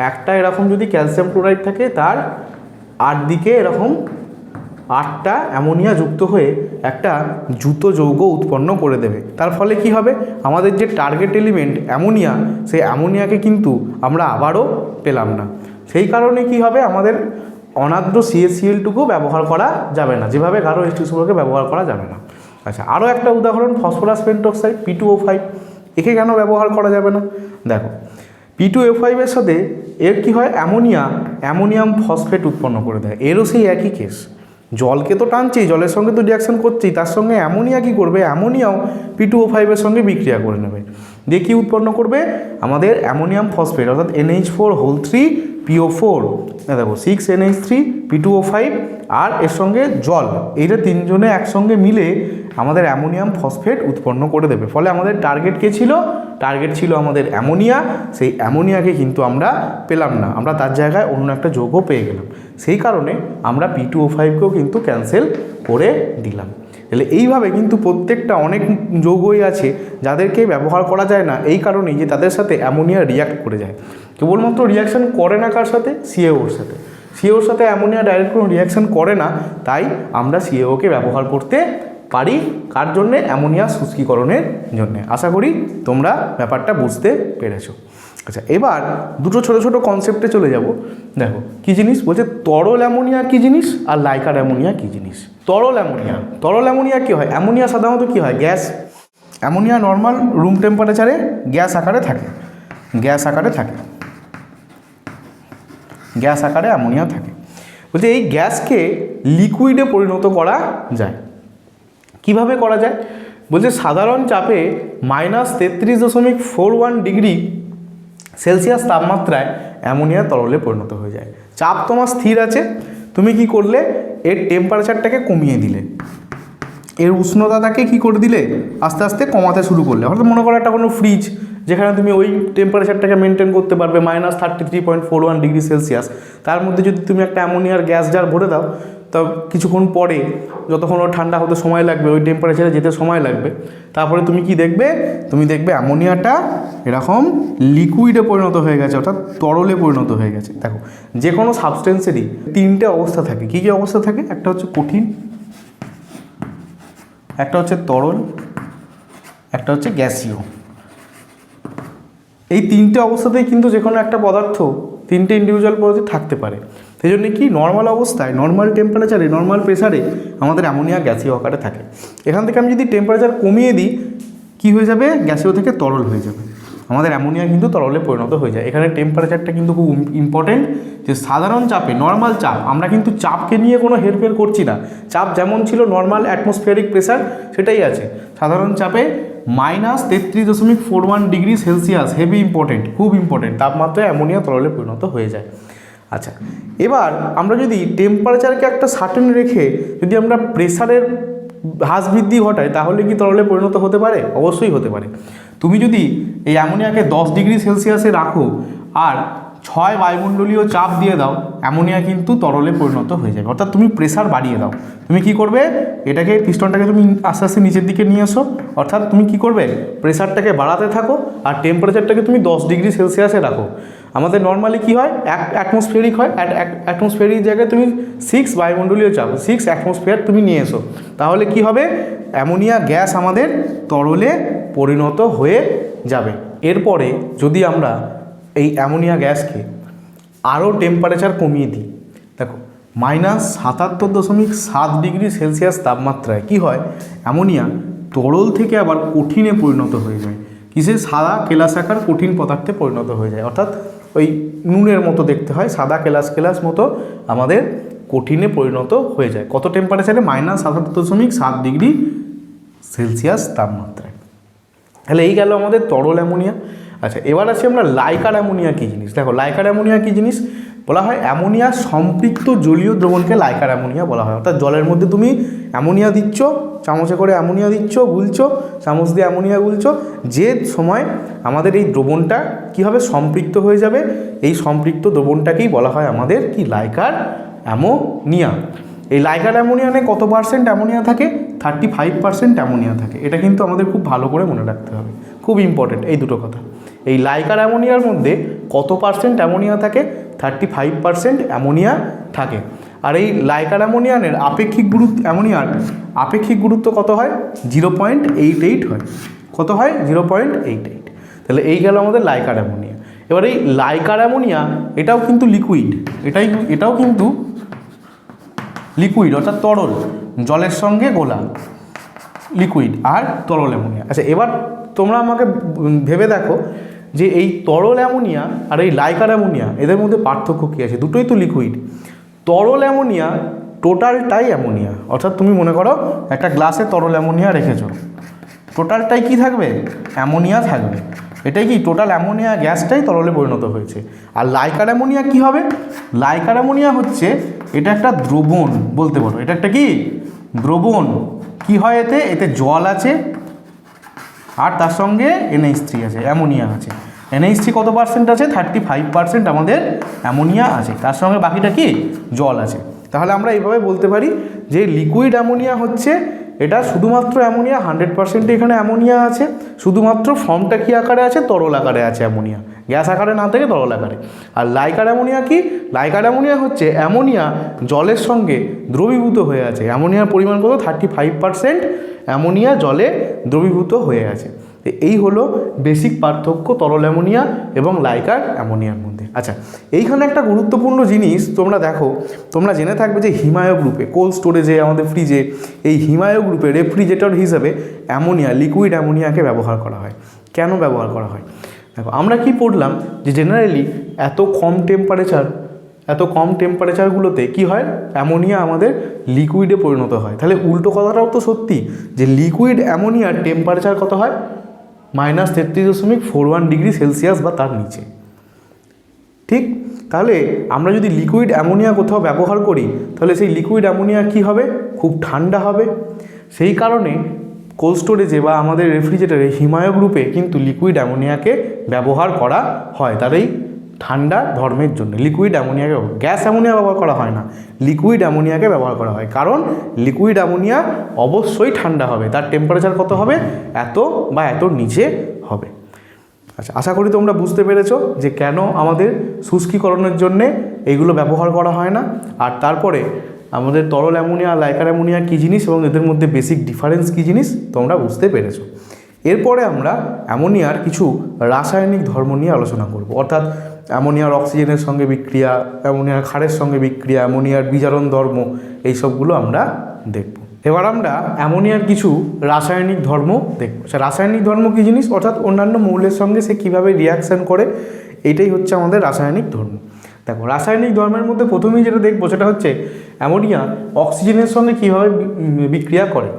একটা এরকম যদি ক্যালসিয়াম ক্লোরাইড থাকে তার 8 দিকে এরকম 8টা অ্যামোনিয়া যুক্ত হয়ে একটা যুত যৌগ উৎপন্ন করে দেবে। তার ফলে কি হবে, আমাদের যে টার্গেট এলিমেন্ট অ্যামোনিয়া, সেই অ্যামোনিয়াকে কিন্তু আমরা আবারও পেলাম না। সেই কারণে কি হবে, আমাদের অনার্দ্র CaCl2 ব্যবহার করা যাবে না, যেভাবে গাঢ় H2SO4 ব্যবহার করা যাবে না। আচ্ছা, আরও একটা উদাহরণ, ফসফরাস পেন্টক্সাইড P2O5, একে কেন ব্যবহার করা যাবে না? দেখো, P2O5 এর সাথে এর কি হয়, অ্যামোনিয়াম ফসফেট উৎপন্ন করে দেয়। এরও সেই একই কেস, জলকে তো টানছেই, জলের সঙ্গে তো রিয়াকশন করছেই, তার সঙ্গে অ্যামোনিয়া কী করবে, অ্যামোনিয়াও P2O5 এর সঙ্গে বিক্রিয়া করে নেবে, দিয়ে কী উৎপন্ন করবে, আমাদের অ্যামোনিয়াম ফসফেট অর্থাৎ NH4 দেখো 6NH3 P2O5 আর এর সঙ্গে জল, এইটা তিনজনে একসঙ্গে মিলে আমাদের অ্যামোনিয়াম ফসফেট উৎপন্ন করে দেবে। ফলে আমাদের টার্গেট কে ছিল, টার্গেট ছিল আমাদের অ্যামোনিয়া, সেই অ্যামোনিয়াকে কিন্তু আমরা পেলাম না, আমরা তার জায়গায় অন্য একটা যৌগ পেয়ে গেলাম। সেই কারণে আমরা P2O5কেও কিন্তু ক্যান্সেল করে দিলাম। তাহলে এইভাবে কিন্তু প্রত্যেকটা অনেক যৌগই আছে যাদেরকে ব্যবহার করা যায় না, এই কারণেই যে তাদের সাথে অ্যামোনিয়া রিয়াক্ট করে যায়। কেবলমাত্র রিয়াকশান করে না কার সাথে, CaOর সাথে। CaOর সাথে অ্যামোনিয়া ডাইরেক্ট কোনো রিয়াকশান করে না, তাই আমরা CaOকে ব্যবহার করতে পারি। কার জন্যে, অ্যামোনিয়া শুষ্কীকরণের জন্যে। আশা করি তোমরা ব্যাপারটা বুঝতে পেরেছো। আচ্ছা, এবার দুটো ছোট ছোট কনসেপ্টে চলে যাব। দেখো কী জিনিস বলছে, তরল অ্যামোনিয়া কী জিনিস আর লাইকার অ্যামোনিয়া কী জিনিস। তরল অ্যামোনিয়া কী হয়, অ্যামোনিয়া সাধারণত কী হয়, গ্যাস। অ্যামোনিয়া নর্মাল রুম টেম্পারেচারে গ্যাস আকারে থাকে, গ্যাস আকারে অ্যামোনিয়া থাকে। বলছে এই গ্যাসকে লিকুইডে পরিণত করা যায়। কিভাবে করা যায়, বলছে সাধারণ চাপে -33.41 ডিগ্রি সেলসিয়াস তাপমাত্রায় অ্যামোনিয়া তরলে পরিণত হয়ে যায়। চাপ তোমার স্থির আছে, তুমি কি করলে, এর টেম্পারেচারটাকে কমিয়ে দিলে, এর উষ্ণতাটাকে কি করে দিলে, আস্তে আস্তে কমাতে শুরু করলে। অর্থাৎ মনে করো একটা কোনো ফ্রিজ, যেখানে তুমি ওই টেম্পারেচারটাকে মেনটেন করতে পারবে -33.41 ডিগ্রি সেলসিয়াস, তার মধ্যে যদি তুমি একটা অ্যামোনিয়ার গ্যাস জার ভরে দাও, তা কিছুক্ষণ পরে যতক্ষণ ও ঠান্ডা হতে সময় লাগবে, ওই টেম্পারেচারে যেতে সময় লাগবে, তারপরে তুমি কি দেখবে, তুমি দেখবে অ্যামোনিয়াটা এরকম লিকুইডে পরিণত হয়ে গেছে, অর্থাৎ তরলে পরিণত হয়ে গেছে। দেখো, যে কোনো সাবস্টেন্সেরই তিনটে অবস্থা থাকে। কী কী অবস্থা থাকে, একটা হচ্ছে কঠিন, একটা হচ্ছে তরল, একটা হচ্ছে গ্যাসীয়। এই তিনটে অবস্থাতেই কিন্তু যে কোনো একটা পদার্থ তিনটে ইন্ডিভিজুয়াল পদার্থ থাকতে পারে। সেই জন্য কি নর্মাল অবস্থায়, নর্মাল টেম্পারেচারে, নর্মাল প্রেসারে আমাদের অ্যামোনিয়া গ্যাসীয় আকারে থাকে। এখান থেকে আমি যদি টেম্পারেচার কমিয়ে দিই, কি হয়ে যাবে, গ্যাসীয় থেকে তরল হয়ে যাবে। আমাদের অ্যামোনিয়া কিন্তু তরলে পরিণত হয়ে যায়। এখানে টেম্পারেচারটা কিন্তু খুব ইম্পর্টেন্ট, যে সাধারণ চাপে, নর্মাল চাপ, আমরা কিন্তু চাপকে নিয়ে কোনো হেরফের করছি না। চাপ যেমন ছিল নর্মাল অ্যাটমসফিয়ারিক প্রেসার সেটাই আছে। সাধারণ চাপে -33.41 ডিগ্রি সেলসিয়াস, হেভি ইম্পর্টেন্ট, খুব ইম্পর্টেন্ট তাপমাত্রায় অ্যামোনিয়া তরলে পরিণত হয়ে যায়। আচ্ছা, এবার আমরা যদি টেম্পারেচারকে একটা সার্টেন রেখে যদি আমরা প্রেসারের হ্রাস বৃদ্ধি ঘটাই, তাহলে কি তরলে পরিণত হতে পারে? অবশ্যই হতে পারে। তুমি যদি এই অ্যামোনিয়াকে 10 ডিগ্রি সেলসিয়াসে রাখো আর 6 বায়ুমণ্ডলীয় চাপ দিয়ে দাও, অ্যামোনিয়া কিন্তু তরলে পরিণত হয়ে যাবে। অর্থাৎ তুমি প্রেসার বাড়িয়ে দাও। তুমি কি করবে? এটাকে, পিস্টনটাকে তুমি আস্তে আস্তে নিচের দিকে নিয়ে এসো। অর্থাৎ তুমি কি করবে? প্রেসারটাকে বাড়াতে থাকো আর টেম্পারেচারটাকে তুমি 10 ডিগ্রি সেলসিয়াসে রাখো। আমাদের নর্মালি কি হয়? অ্যাটমসফিয়ারিক হয়। অ্যাটমসফিয়ারিক জায়গায় তুমি 6 বায়ুমণ্ডলীয় চাপ, 6 অ্যাটমসফিয়ার তুমি নিয়ে এসো। তাহলে কি হবে? অ্যামোনিয়া গ্যাস আমাদের তরলে পরিণত হয়ে যাবে। এরপরে যদি আমরা এই অ্যামোনিয়া গ্যাসকে আরও টেম্পারেচার কমিয়ে দিই, দেখো -77.7 ডিগ্রি সেলসিয়াস তাপমাত্রায় কি হয়? অ্যামোনিয়া তরল থেকে আবার কঠিনে পরিণত হয়ে যায়। কিসে? সাদা কেলাসাকার কঠিন পদার্থে পরিণত হয়ে যায়। অর্থাৎ ওই নুনের মতো দেখতে হয়, সাদা কেলাস মতো আমাদের কঠিনে পরিণত হয়ে যায়। কত টেম্পারেচারে? -77.7 ডিগ্রি সেলসিয়াস তাপমাত্রায়। তাহলে এই গেল আমাদের তরল অ্যামোনিয়া। আচ্ছা, এবার আসি আমরা লাইকার অ্যামোনিয়া কী জিনিস। দেখো, লাইকার অ্যামোনিয়া কী জিনিস? বলা হয় অ্যামোনিয়া সম্পৃক্ত জলীয় দ্রবণকে লাইকার অ্যামোনিয়া বলা হয়। অর্থাৎ জলের মধ্যে তুমি অ্যামোনিয়া দিচ্ছ, চামচে করে অ্যামোনিয়া দিচ্ছ, গুলছো, চামচ দিয়ে অ্যামোনিয়া গুলছো, যে সময় আমাদের এই দ্রবণটা কী হবে? সম্পৃক্ত হয়ে যাবে। এই সম্পৃক্ত দ্রবণটাকেই বলা হয় আমাদের কি? Liker ammonia. এই লাইকার অ্যামোনিয়ানে কত পার্সেন্ট অ্যামোনিয়া থাকে? 35% অ্যামোনিয়া থাকে। এটা কিন্তু আমাদের খুব ভালো করে মনে রাখতে হবে, খুব ইম্পর্টেন্ট এই দুটো কথা। এই লাইকার অ্যামোনিয়ার মধ্যে কত পার্সেন্ট অ্যামোনিয়া থাকে? 35% অ্যামোনিয়া থাকে। আর এই লাইকার অ্যামোনিয়ানের আপেক্ষিক গুরুত্ব কত হয়? 0.88 হয়। কত হয়? 0.88। তাহলে এই গেল আমাদের লাইকার অ্যামোনিয়া। এবার এই লাইকার অ্যামোনিয়া এটাও কিন্তু লিকুইড, এটাও কিন্তু লিকুইড, অর্থাৎ তরল, জলের সঙ্গে গোলা, লিকুইড আর তরল অ্যামোনিয়া। আচ্ছা, এবার তোমরা আমাকে ভেবে দেখো যে এই তরল অ্যামোনিয়া আর এই লাইকার অ্যামোনিয়া এদের মধ্যে পার্থক্য কী আছে? দুটোই তো লিকুইড। তরল অ্যামোনিয়া টোটালটাই অ্যামোনিয়া। অর্থাৎ তুমি মনে করো একটা গ্লাসে তরল অ্যামোনিয়া রেখেছো, টোটালটাই কি থাকবে? অ্যামোনিয়া থাকবে। এটাই কি? টোটাল অ্যামোনিয়া গ্যাসটাই তরলে পরিণত হয়েছে। আর লাইকার অ্যামোনিয়া কী হবে? লাইকার অ্যামোনিয়া হচ্ছে এটা একটা দ্রবণ বলতে পারো। এটা একটা কি? দ্রবণ। কি হয় এতে? এতে জল আছে আর তার সঙ্গে NH3 আছে, অ্যামোনিয়া আছে। NH3 কত পার্সেন্ট আছে? 35% আমাদের অ্যামোনিয়া আছে, তার সঙ্গে বাকিটা কি? জল আছে। তাহলে আমরা এইভাবে বলতে পারি যে লিকুইড অ্যামোনিয়া হচ্ছে এটা শুধুমাত্র অ্যামোনিয়া, 100% এখানে অ্যামোনিয়া আছে, শুধুমাত্র ফর্মটা কী আকারে আছে? তরল আকারে আছে অ্যামোনিয়া, গ্যাস আকারে না থেকে তরল আকারে। আর লাইকার অ্যামোনিয়া কি? লাইকার অ্যামোনিয়া হচ্ছে অ্যামোনিয়া জলের সঙ্গে দ্রবীভূত হয়ে আছে। অ্যামোনিয়ার পরিমাণ কত? 35% অ্যামোনিয়া জলে দ্রবীভূত হয়ে আছে। এই হলো বেসিক পার্থক্য তরল অ্যামোনিয়া এবং লাইকার অ্যামোনিয়ার মধ্যে। আচ্ছা, এইখানে একটা গুরুত্বপূর্ণ জিনিস তোমরা দেখো, তোমরা জেনে থাকবে যে হিমায়ক গ্রুপে, কোল্ড স্টোরেজে, আমাদের ফ্রিজে, এই হিমায়ক গ্রুপে রেফ্রিজারেটর হিসেবে অ্যামোনিয়া, লিকুইড অ্যামোনিয়াকে ব্যবহার করা হয়। কেন ব্যবহার করা হয়? দেখো, আমরা কি পড়লাম যে জেনারেলি এত কম টেম্পারেচারগুলোতে কি হয়? অ্যামোনিয়া আমাদের লিকুইডে পরিণত হয়। তাহলে উল্টো কথাটাও তো সত্যি, যে লিকুইড অ্যামোনিয়ার টেম্পারেচার কত হয়? -33.41 ডিগ্রি সেলসিয়াস বা তার নিচে। ঠিক? তাহলে আমরা যদি লিকুইড অ্যামোনিয়া কোথাও ব্যবহার করি, তাহলে সেই লিকুইড অ্যামোনিয়া কি হবে? খুব ঠান্ডা হবে। সেই কারণে কোল্ড স্টোরেজে বা আমাদের রেফ্রিজারেটরে হিমায়ক গ্রুপে কিন্তু লিকুইড অ্যামোনিয়াকে ব্যবহার করা হয় তার এই ঠান্ডা ধর্মের জন্য। লিকুইড অ্যামোনিয়াকে, গ্যাস অ্যামোনিয়া ব্যবহার করা হয় না, লিকুইড অ্যামোনিয়াকে ব্যবহার করা হয়। কারণ লিকুইড অ্যামোনিয়া অবশ্যই ঠান্ডা হবে, তার টেম্পারেচার কত হবে? এত বা এতর নিচে হবে। আচ্ছা, আশা করি তোমরা বুঝতে পেরেছো যে কেন আমাদের শুষ্কীকরণের জন্যে এইগুলো ব্যবহার করা হয় না। আর তারপরে আমাদের তরল অ্যামোনিয়া আর লাইকার অ্যামোনিয়া কী জিনিস এবং এদের মধ্যে বেসিক ডিফারেন্স কী জিনিস তোমরা বুঝতে পেরেছো। এরপরে আমরা অ্যামোনিয়ার কিছু রাসায়নিক ধর্ম নিয়ে আলোচনা করব। অর্থাৎ অ্যামোনিয়ার অক্সিজেনের সঙ্গে বিক্রিয়া, অ্যামোনিয়ার ক্ষারের সঙ্গে বিক্রিয়া, অ্যামোনিয়ার বিজারণ ধর্ম, এইসবগুলো আমরা দেখব। এবার আমরা অ্যামোনিয়ার কিছু রাসায়নিক ধর্ম দেখব। সে রাসায়নিক ধর্ম কী জিনিস, অর্থাৎ অন্যান্য মৌলের সঙ্গে সে কীভাবে রিয়াকশান করে, এটাই হচ্ছে আমাদের রাসায়নিক ধর্ম। দেখো রাসায়নিক ধর্মের মধ্যে প্রথমেই যেটা দেখবো সেটা হচ্ছে অ্যামোনিয়া অক্সিজেনের সঙ্গে কীভাবে বিক্রিয়া করে।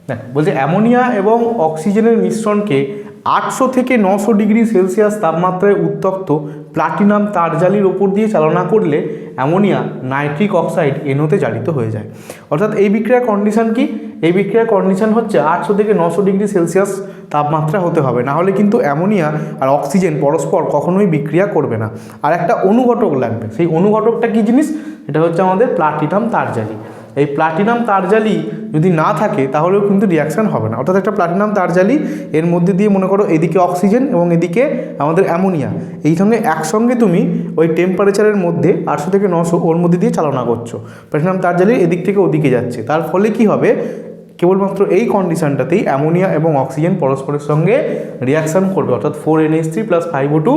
দেখো বলছে অ্যামোনিয়া এবং অক্সিজেনের মিশ্রণকে 800 থেকে 900 ডিগ্রি সেলসিয়াস তাপমাত্রায় উত্তপ্ত প্লাটিনাম তারজালির ওপর দিয়ে চালনা করলে অ্যামোনিয়া নাইট্রিক অক্সাইড NO তে জারিত হয়ে যায়। অর্থাৎ এই বিক্রিয়ার কন্ডিশন কি, এই বিক্রিয়ার কন্ডিশন হচ্ছে 800 থেকে 900 ডিগ্রি সেলসিয়াস তাপমাত্রা হতে হবে, না হলে কিন্তু অ্যামোনিয়া আর অক্সিজেন পরস্পর কখনোই বিক্রিয়া করবে না। আর একটা অনুঘটক লাগবে, সেই অনুঘটকটা কী জিনিস, এটা হচ্ছে আমাদের প্লাটিনাম তারজালি। এই প্লাটিনাম তারজালি যদি না থাকে তাহলেও কিন্তু রিয়াকশান হবে না। অর্থাৎ একটা প্লাটিনাম তারজালি, এর মধ্যে দিয়ে মনে করো এদিকে অক্সিজেন এবং এদিকে আমাদের অ্যামোনিয়া, এই সঙ্গে একসঙ্গে তুমি ওই টেম্পারেচারের মধ্যে 800 থেকে 900 ওর মধ্যে দিয়ে চালনা করছো, প্লাটিনাম তারজালি এদিক থেকে ওদিকে যাচ্ছে। তার ফলে কি হবে, কেবলমাত্র এই কন্ডিশনটাতেই অ্যামোনিয়া এবং অক্সিজেন পরস্পরের সঙ্গে রিয়াকশান করবে, অর্থাৎ 4NH3 + 5O2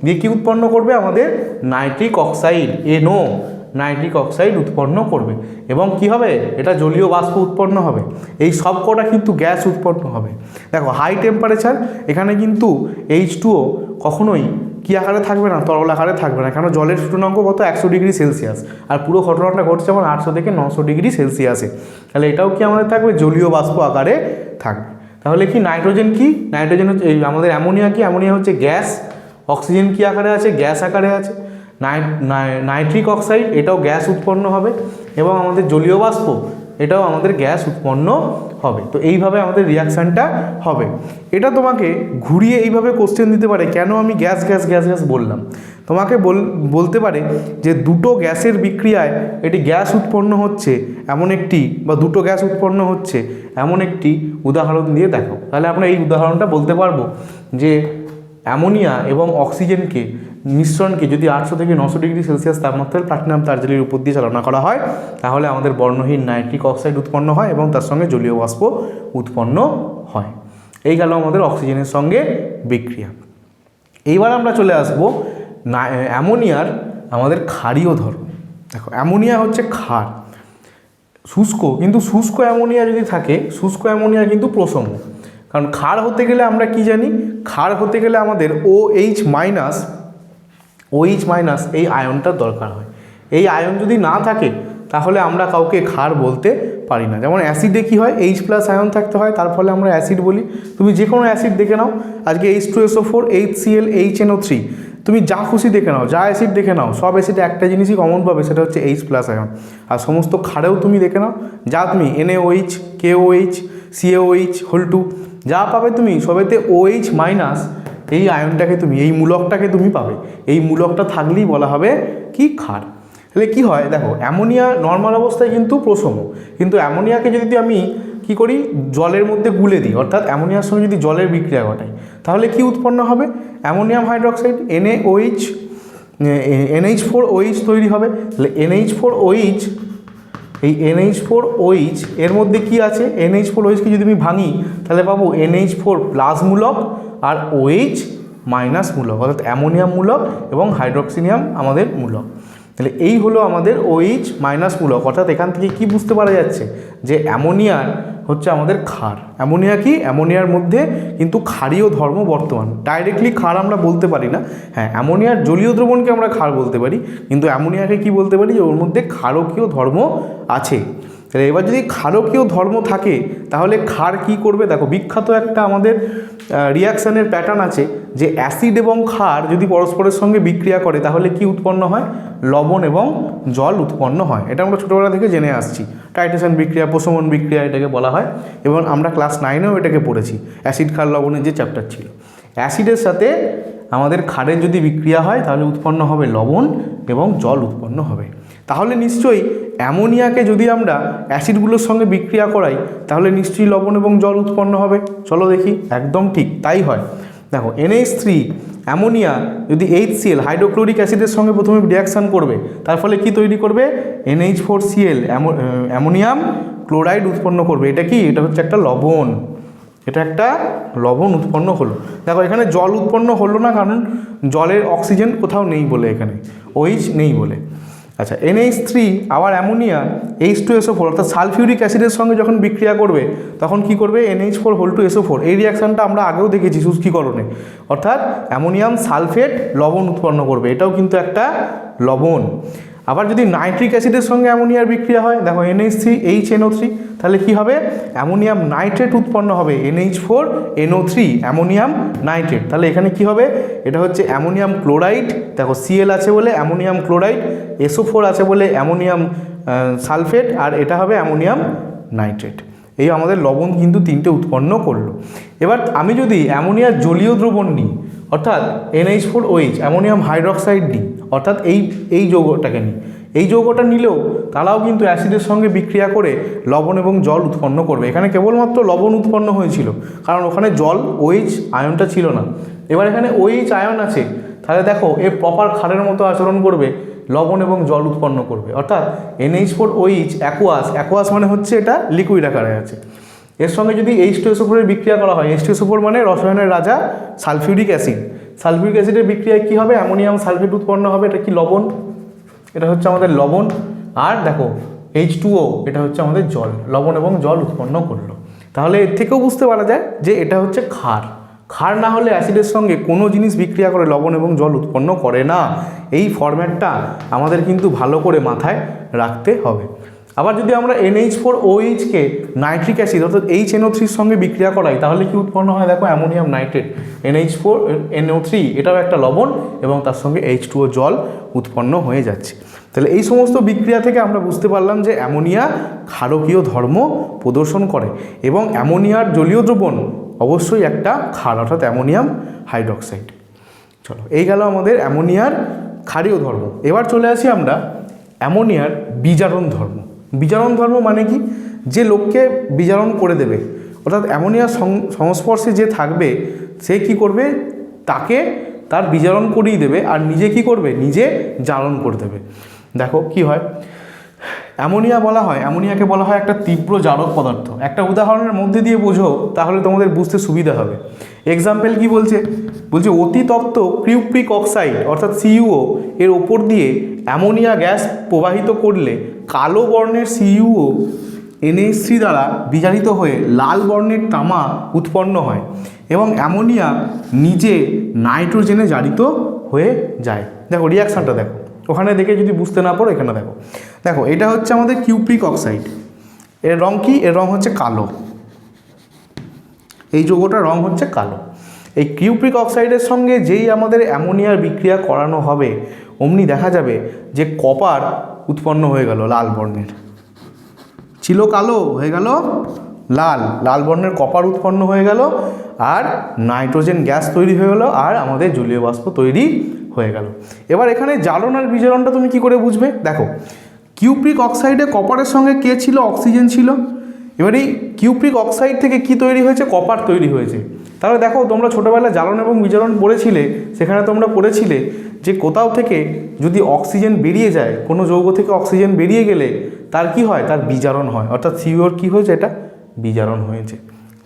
দিয়ে কী উৎপন্ন করবে, আমাদের nitric oxide NO nitric oxide উৎপন্ন করবে। এবং কি হবে, এটা জলীয় বাষ্প উৎপন্ন হবে। এই সব কটা কিন্তু গ্যাস উৎপন্ন হবে। দেখো হাই টেম্পারেচার, এখানে কিন্তু H2O কখনোই কী আকারে থাকবে না, তরল আকারে থাকবে না, কারণ জলের সূচনাঙ্ক কত 100 ডিগ্রি সেলসিয়াস, আর পুরো ঘটনাটা ঘটছে আমার 800 থেকে 900 ডিগ্রি সেলসিয়াসে। তাহলে এটাও কি আমাদের থাকবে, জলীয় বাষ্প আকারে থাকবে। তাহলে কি নাইট্রোজেন কি, নাইট্রোজেন হচ্ছে এই আমাদের অ্যামোনিয়া কি, অ্যামোনিয়া হচ্ছে গ্যাস, অক্সিজেন কি আকারে আছে, গ্যাস আকারে আছে। নাইট্রিক অক্সাইড এটাও গ্যাস উৎপন্ন হবে, এবং আমাদের জলীয় বাষ্প এটাও আমাদের গ্যাস উৎপন্ন হবে। তো এইভাবে আমাদের রিয়াকশানটা হবে। এটা তোমাকে ঘুরিয়ে এইভাবে কোশ্চেন দিতে পারে, কেন আমি গ্যাস গ্যাস গ্যাস গ্যাস বললাম। তোমাকে বলতে পারে যে দুটো গ্যাসের বিক্রিয়ায় এটি গ্যাস উৎপন্ন হচ্ছে এমন একটি, বা দুটো গ্যাস উৎপন্ন হচ্ছে এমন একটি উদাহরণ দিয়ে দেখো। তাহলে আমরা এই উদাহরণটা বলতে পারবো যে অ্যামোনিয়া এবং অক্সিজেনকে মিশ্রণকে যদি 800 থেকে 900 ডিগ্রি সেলসিয়াস তাপমাত্রায় প্লাটিনাম তারজালির উপর দিয়ে চালনা করা হয়, তাহলে আমাদের বর্ণহীন নাইট্রিক অক্সাইড উৎপন্ন হয় এবং তার সঙ্গে জলীয় বাষ্প উৎপন্ন হয়। এই গেল আমাদের অক্সিজেনের সঙ্গে বিক্রিয়া। এইবার আমরা চলে আসবো অ্যামোনিয়ার আমাদের ক্ষারীয় ধর্ম। দেখো অ্যামোনিয়া হচ্ছে ক্ষার, শুষ্ক, কিন্তু শুষ্ক অ্যামোনিয়া যদি থাকে, শুষ্ক অ্যামোনিয়া কিন্তু প্রসম। কারণ ক্ষার হতে গেলে আমরা কি জানি, ক্ষার হতে গেলে আমাদের OH মাইনাস এই আয়নটার দরকার হয়। এই আয়ন যদি না থাকে তাহলে আমরা কাউকে ক্ষার বলতে পারি না। যেমন অ্যাসিডে কী হয়, H+ আয়ন থাকতে হয়, তার ফলে আমরা অ্যাসিড বলি। তুমি যে কোনো অ্যাসিড দেখে নাও, আজকে H2SO4, HCl, HNO3, তুমি যা খুশি দেখে নাও, যা অ্যাসিড দেখে নাও, সব অ্যাসিডে একটা জিনিসই কমন পাবে, সেটা হচ্ছে H+ আয়ন। আর সমস্ত ক্ষারেও তুমি দেখে নাও, যা তুমি NaOH, KOH, CaOH2 যা পাবে তুমি সবেতে OH মাইনাস এই আয়নটাকে তুমি, এই মূলকটাকে তুমি পাবে। এই মূলকটা থাকলেই বলা হবে কি, ক্ষার। তাহলে কি হয়, দেখো অ্যামোনিয়া নর্মাল অবস্থায় কিন্তু প্রসম, কিন্তু অ্যামোনিয়াকে যদি আমি কি করি, জলের মধ্যে গুলে দিই, অর্থাৎ অ্যামোনিয়ার সঙ্গে যদি জলের বিক্রিয়া ঘটাই, তাহলে কি উৎপন্ন হবে, অ্যামোনিয়াম হাইড্রোক্সাইড NH4OH তৈরি হবে। তাহলে NH4OH, এই NH4OH এর মধ্যে কি আছে, NH4OH-কে যদি আমি ভাঙি তাহলে পাবো NH4+ মূলক আর OH- মূলক, অর্থাৎ অ্যামোনিয়াম মূলক এবং হাইড্রোক্সিনিয়াম আমাদের মূলক। তাহলে এই হলো আমাদের OH- মূলক। অর্থাৎ এখান থেকে কি বুঝতে পারা যাচ্ছে যে অ্যামোনিয়ার হচ্ছে আমাদের ক্ষার। অ্যামোনিয়া কি, অ্যামোনিয়ার মধ্যে কিন্তু ক্ষারীয় ধর্ম বর্তমান। ডাইরেক্টলি ক্ষার আমরা বলতে পারি না, হ্যাঁ অ্যামোনিয়ার জলীয় দ্রবণকে আমরা ক্ষার বলতে পারি, কিন্তু অ্যামোনিয়াকে কি বলতে পারি, যে ওর মধ্যে ক্ষারকীয় ধর্ম আছে। তাহলে এবার যদি ক্ষারকীয় ধর্ম থাকে তাহলে ক্ষার কি করবে, দেখো বিখ্যাত একটা আমাদের রিয়াকশানের প্যাটার্ন আছে, যে অ্যাসিড এবং ক্ষার যদি পরস্পরের সঙ্গে বিক্রিয়া করে তাহলে কি উৎপন্ন হয়, লবণ এবং জল উৎপন্ন হয়। এটা আমরা ছোটোবেলা থেকে জেনে আসছি, টাইট্রেশন বিক্রিয়া, প্রশমন বিক্রিয়া এটাকে বলা হয়, এবং আমরা ক্লাস 9-এও এটাকে পড়েছি, অ্যাসিড ক্ষার লবণের যে চ্যাপ্টার ছিল। অ্যাসিডের সাথে আমাদের ক্ষারের যদি বিক্রিয়া হয় তাহলে উৎপন্ন হবে লবণ এবং জল উৎপন্ন হবে। তাহলে নিশ্চয়ই অ্যামোনিয়াকে যদি আমরা অ্যাসিডগুলোর সঙ্গে বিক্রিয়া করাই তাহলে নিশ্চয়ই লবণ এবং জল উৎপন্ন হবে। চলো দেখি, একদম ঠিক তাই হয়। দেখো NH3 অ্যামোনিয়া যদি HCl হাইড্রোক্লোরিক অ্যাসিডের সঙ্গে প্রথমে রিয়াকশান করবে, তার ফলে কি তৈরি করবে, NH4Cl অ্যামোনিয়াম ক্লোরাইড উৎপন্ন করবে। এটা কি, এটা হচ্ছে একটা লবণ, এটা একটা লবণ উৎপন্ন হলো। দেখো এখানে জল উৎপন্ন হলো না, কারণ জলের অক্সিজেন কোথাও নেই বলে, এখানে OH নেই বলে। আচ্ছা, NH3 আবার অ্যামোনিয়া H2SO4 অর্থাৎ সালফিউরিক অ্যাসিডের সঙ্গে যখন বিক্রিয়া করবে তখন কি করবে, NH4 এই রিয়াকশানটা আমরা আগেও দেখেছি শুষ্কীকরণে, অর্থাৎ অ্যামোনিয়াম সালফেট লবণ উৎপন্ন করবে, এটাও কিন্তু একটা লবণ। আবার যদি নাইট্রিক অ্যাসিডের সঙ্গে অ্যামোনিয়ার বিক্রিয়া হয়, দেখো NH3HNO3, তাহলে কি হবে, অ্যামোনিয়াম নাইট্রেট উৎপন্ন হবে, NH4NO3 অ্যামোনিয়াম নাইট্রেট। তাহলে এখানে কি হবে, এটা হচ্ছে অ্যামোনিয়াম ক্লোরাইড, দেখো Cl আছে বলে অ্যামোনিয়াম ক্লোরাইড, SO4 আছে বলে অ্যামোনিয়াম সালফেট, আর এটা হবে অ্যামোনিয়াম নাইট্রেট। এই আমাদের লবণ কিন্তু তিনটে উৎপন্ন করলো। এবার আমি যদি অ্যামোনিয়ার জলীয় দ্রবণ নিই, অর্থাৎ NH4OH অ্যামোনিয়াম হাইড্রক্সাইড নিই, অর্থাৎ এই যৌগটাকে নিই, এই যৌগটা নিলেও তারাও কিন্তু অ্যাসিডের সঙ্গে বিক্রিয়া করে লবণ এবং জল উৎপন্ন করবে। এখানে কেবলমাত্র লবণ উৎপন্ন হয়েছিল, কারণ ওখানে জল OH আয়নটা ছিল না। এবার এখানে OH আয়ন আছে, তাহলে দেখো এ প্রপার ক্ষারের মতো আচরণ করবে, লবণ এবং জল উৎপন্ন করবে। অর্থাৎ NH4OH অ্যাকুয়াস মানে হচ্ছে এটা লিকুইড আকারে আছে, এর সঙ্গে যদি H2SO4 এর বিক্রিয়া করা হয়, H2SO4 মানে রসায়নের রাজা সালফিউরিক অ্যাসিড, সালফিউরিক অ্যাসিডের বিক্রিয়ায় কী হবে, অ্যামোনিয়াম সালফেট উৎপন্ন হবে, এটা কি লবণ, এটা হচ্ছে আমাদের লবণ। আর দেখো H2O এটা হচ্ছে আমাদের জল, লবণ এবং জল উৎপন্ন করলো। তাহলে এর থেকেও বুঝতে পারা যায় যে এটা হচ্ছে ক্ষার। ক্ষার না হলে অ্যাসিডের সঙ্গে কোনো জিনিস বিক্রিয়া করে লবণ এবং জল উৎপন্ন করে না। এই ফরম্যাটটা আমাদের কিন্তু ভালো করে মাথায় রাখতে হবে। আবার যদি আমরা NH4OH কে নাইট্রিক অ্যাসিড অর্থাৎ HNO3 সঙ্গে বিক্রিয়া করাই, তাহলে কি উৎপন্ন হয়, দেখো অ্যামোনিয়াম নাইট্রেট, NH4NO3 এটাও একটা লবণ এবং তার সঙ্গে H2O জল উৎপন্ন হয়ে যাচ্ছে। তাহলে এই সমস্ত বিক্রিয়া থেকে আমরা বুঝতে পারলাম যে অ্যামোনিয়া ক্ষারকীয় ধর্ম প্রদর্শন করে এবং অ্যামোনিয়ার জলীয় দ্রবণ অবশ্যই একটা ক্ষার, অর্থাৎ অ্যামোনিয়াম হাইড্রক্সাইড। চলো, এই গেল আমাদের অ্যামোনিয়ার ক্ষারীয় ধর্ম। এবার চলে আসি আমরা অ্যামোনিয়ার বিজারণ ধর্ম। বিজারণ ধর্ম মানে কি, যে লোককে বিজারণ করে দেবে, অর্থাৎ অ্যামোনিয়ার সংস্পর্শে যে থাকবে সে কি করবে, তাকে তার বিজারণ করিয়ে দেবে আর নিজে কি করবে, নিজে জ্বালন করে দেবে। দেখো কি হয়, অ্যামোনিয়াকে বলা হয় একটা তীব্র জারক পদার্থ। একটা উদাহরণের মধ্যে দিয়ে বোঝো, তাহলে তোমাদের বুঝতে সুবিধা হবে। এক্সাম্পল কি বলছে, অতিতপ্ত কিউপ্রিক অক্সাইড অর্থাৎ CuO এর ওপর দিয়ে অ্যামোনিয়া গ্যাস প্রবাহিত করলে কালো বর্ণের CuO NH3 দ্বারা বিজারিত হয়ে লাল বর্ণের তামা উৎপন্ন হয় এবং অ্যামোনিয়া নিজে নাইট্রোজেনে জারিত হয়ে যায়। দেখো রিয়াকশানটা দেখো, ওখানে দেখে যদি বুঝতে না পারো এখানে দেখো। দেখো এটা হচ্ছে আমাদের কিউপ্রিক অক্সাইড, এর রং কি, এর রং হচ্ছে কালো, এই যৌগটার রং হচ্ছে কালো। এই কিউপ্রিক অক্সাইডের সঙ্গে যেই আমাদের অ্যামোনিয়ার বিক্রিয়া করানো হবে, অমনি দেখা যাবে যে কপার উৎপন্ন হয়ে গেল লাল বর্ণের, ছিল কালো হয়ে গেল লাল বর্ণের কপার উৎপন্ন হয়ে গেল, আর নাইট্রোজেন গ্যাস তৈরি হয়ে গেল, আর আমাদের জলীয় বাষ্প তৈরি হয়ে গেল। এবার এখানে জ্বালন আর বিজারণটা তুমি কি করে বুঝবে, দেখো কিউপ্রিক অক্সাইডে কপারের সঙ্গে কে ছিল, অক্সিজেন ছিল। এবার এই কিউপ্রিক অক্সাইড থেকে কি তৈরি হয়েছে, কপার তৈরি হয়েছে। তাহলে দেখো তোমরা ছোটোবেলায় জ্বালন এবং বিজারণ পড়েছিলে, সেখানে তোমরা পড়েছিলে যে কোথাও থেকে যদি অক্সিজেন বেরিয়ে যায়, কোনো যৌগ থেকে অক্সিজেন বেরিয়ে গেলে তার কি হয়, তার বিজারণ হয়, অর্থাৎ CuOর কি হয়েছে, এটা বিজারণ হয়েছে।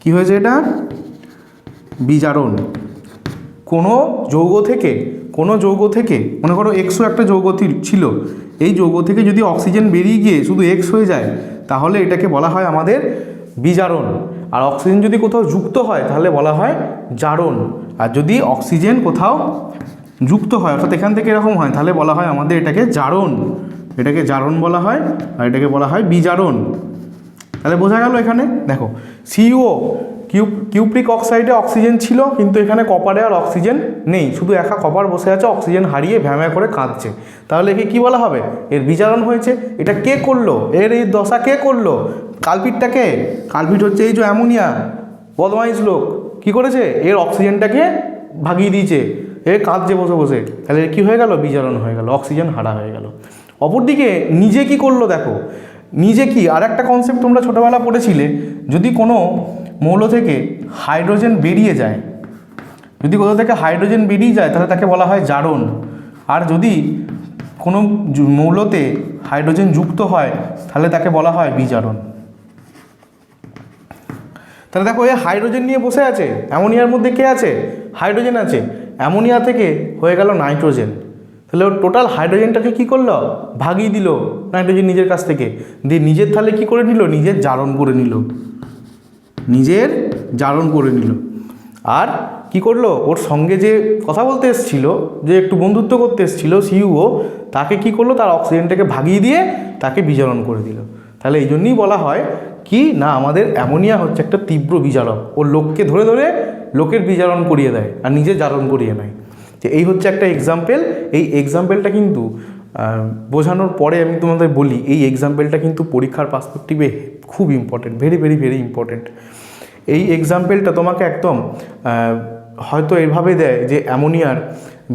কি হয়েছে, এটা বিজারণ। কোনো যৌগ থেকে মনে করো XO একটা যৌগ ছিল, এই যৌগ থেকে যদি অক্সিজেন বেরিয়ে গিয়ে শুধু X হয়ে যায়, তাহলে এটাকে বলা হয় আমাদের বিজারণ। আর অক্সিজেন যদি কোথাও যুক্ত হয় তাহলে বলা হয় জারণ। আর যদি অক্সিজেন কোথাও যুক্ত হয়, অর্থাৎ এখান থেকে এরকম হয়, তাহলে বলা হয় আমাদের এটাকে জারণ, এটাকে জারণ বলা হয়, আর এটাকে বলা হয় বিজারণ। তাহলে বোঝা গেল এখানে দেখো CuO কিউপ্রিক অক্সাইডে অক্সিজেন ছিল, কিন্তু এখানে কপারে আর অক্সিজেন নেই, শুধু একা কপার বসে আছে, অক্সিজেন হারিয়ে ভ্যামা করে কাঁদছে। তাহলে একে কী বলা হবে, এর বিজারণ হয়েছে। এটা কে করলো, এর এই দশা কে করলো, কালপিটটাকে, কালপিট হচ্ছে এই যে অ্যামোনিয়া, বদমাইশ লোক কী করেছে, এর অক্সিজেনটাকে ভাগিয়ে দিয়েছে, এ কাঁদছে বসে বসে, তাহলে কী হয়ে গেল, বিজারণ হয়ে গেল, অক্সিজেন হারা হয়ে গেল। অপরদিকে নিজে কি করলো, দেখো নিজে কি, আর একটা কনসেপ্ট তোমরা ছোটোবেলা পড়েছিলে, যদি কোনো মৌল থেকে হাইড্রোজেন বেরিয়ে যায়, যদি কোথাও থেকে হাইড্রোজেন বেরিয়ে যায় তাহলে তাকে বলা হয় জারণ। আর যদি কোনো মৌলতে হাইড্রোজেন যুক্ত হয় তাহলে তাকে বলা হয় বিজারণ। তাহলে দেখো এই হাইড্রোজেন নিয়ে বসে আছে, অ্যামোনিয়ার মধ্যে কে আছে, হাইড্রোজেন আছে, অ্যামোনিয়া থেকে হয়ে গেল নাইট্রোজেন, তাহলে ওর টোটাল হাইড্রোজেনটাকে কী করলো, ভাগিয়ে দিল নাইট্রোজেন নিজের কাছ থেকে, দিয়ে নিজের তাহলে কী করে নিল, নিজের জারণ করে নিল, নিজের জারণ করে নিল। আর কি করলো, ওর সঙ্গে যে কথা বলতে এসেছিল, যে একটু বন্ধুত্ব করতে এসেছিল সিইও, তাকে কি করলো, তার অক্সিজেনটাকে ভাগিয়ে দিয়ে তাকে বিজারণ করে দিল। তাহলে এই জন্যই বলা হয় কি না, আমাদের অ্যামোনিয়া হচ্ছে একটা তীব্র বিজারক। ও লোককে ধরে ধরে লোকের বিজারণ করিয়ে দেয় আর নিজে জারণ করিয়ে নেয়। যে এই হচ্ছে একটা এক্সাম্পল। এই এক্সাম্পলটা কিন্তু বোঝানোর পরে আমি তোমাদের বলি, এই এক্সাম্পলটা কিন্তু পরীক্ষার পার্সপেক্টিভে খুব important, very very very important. এই এক্সাম্পলটা তোমাকে একদম হয়তো এইভাবে দেয় যে অ্যামোনিয়ার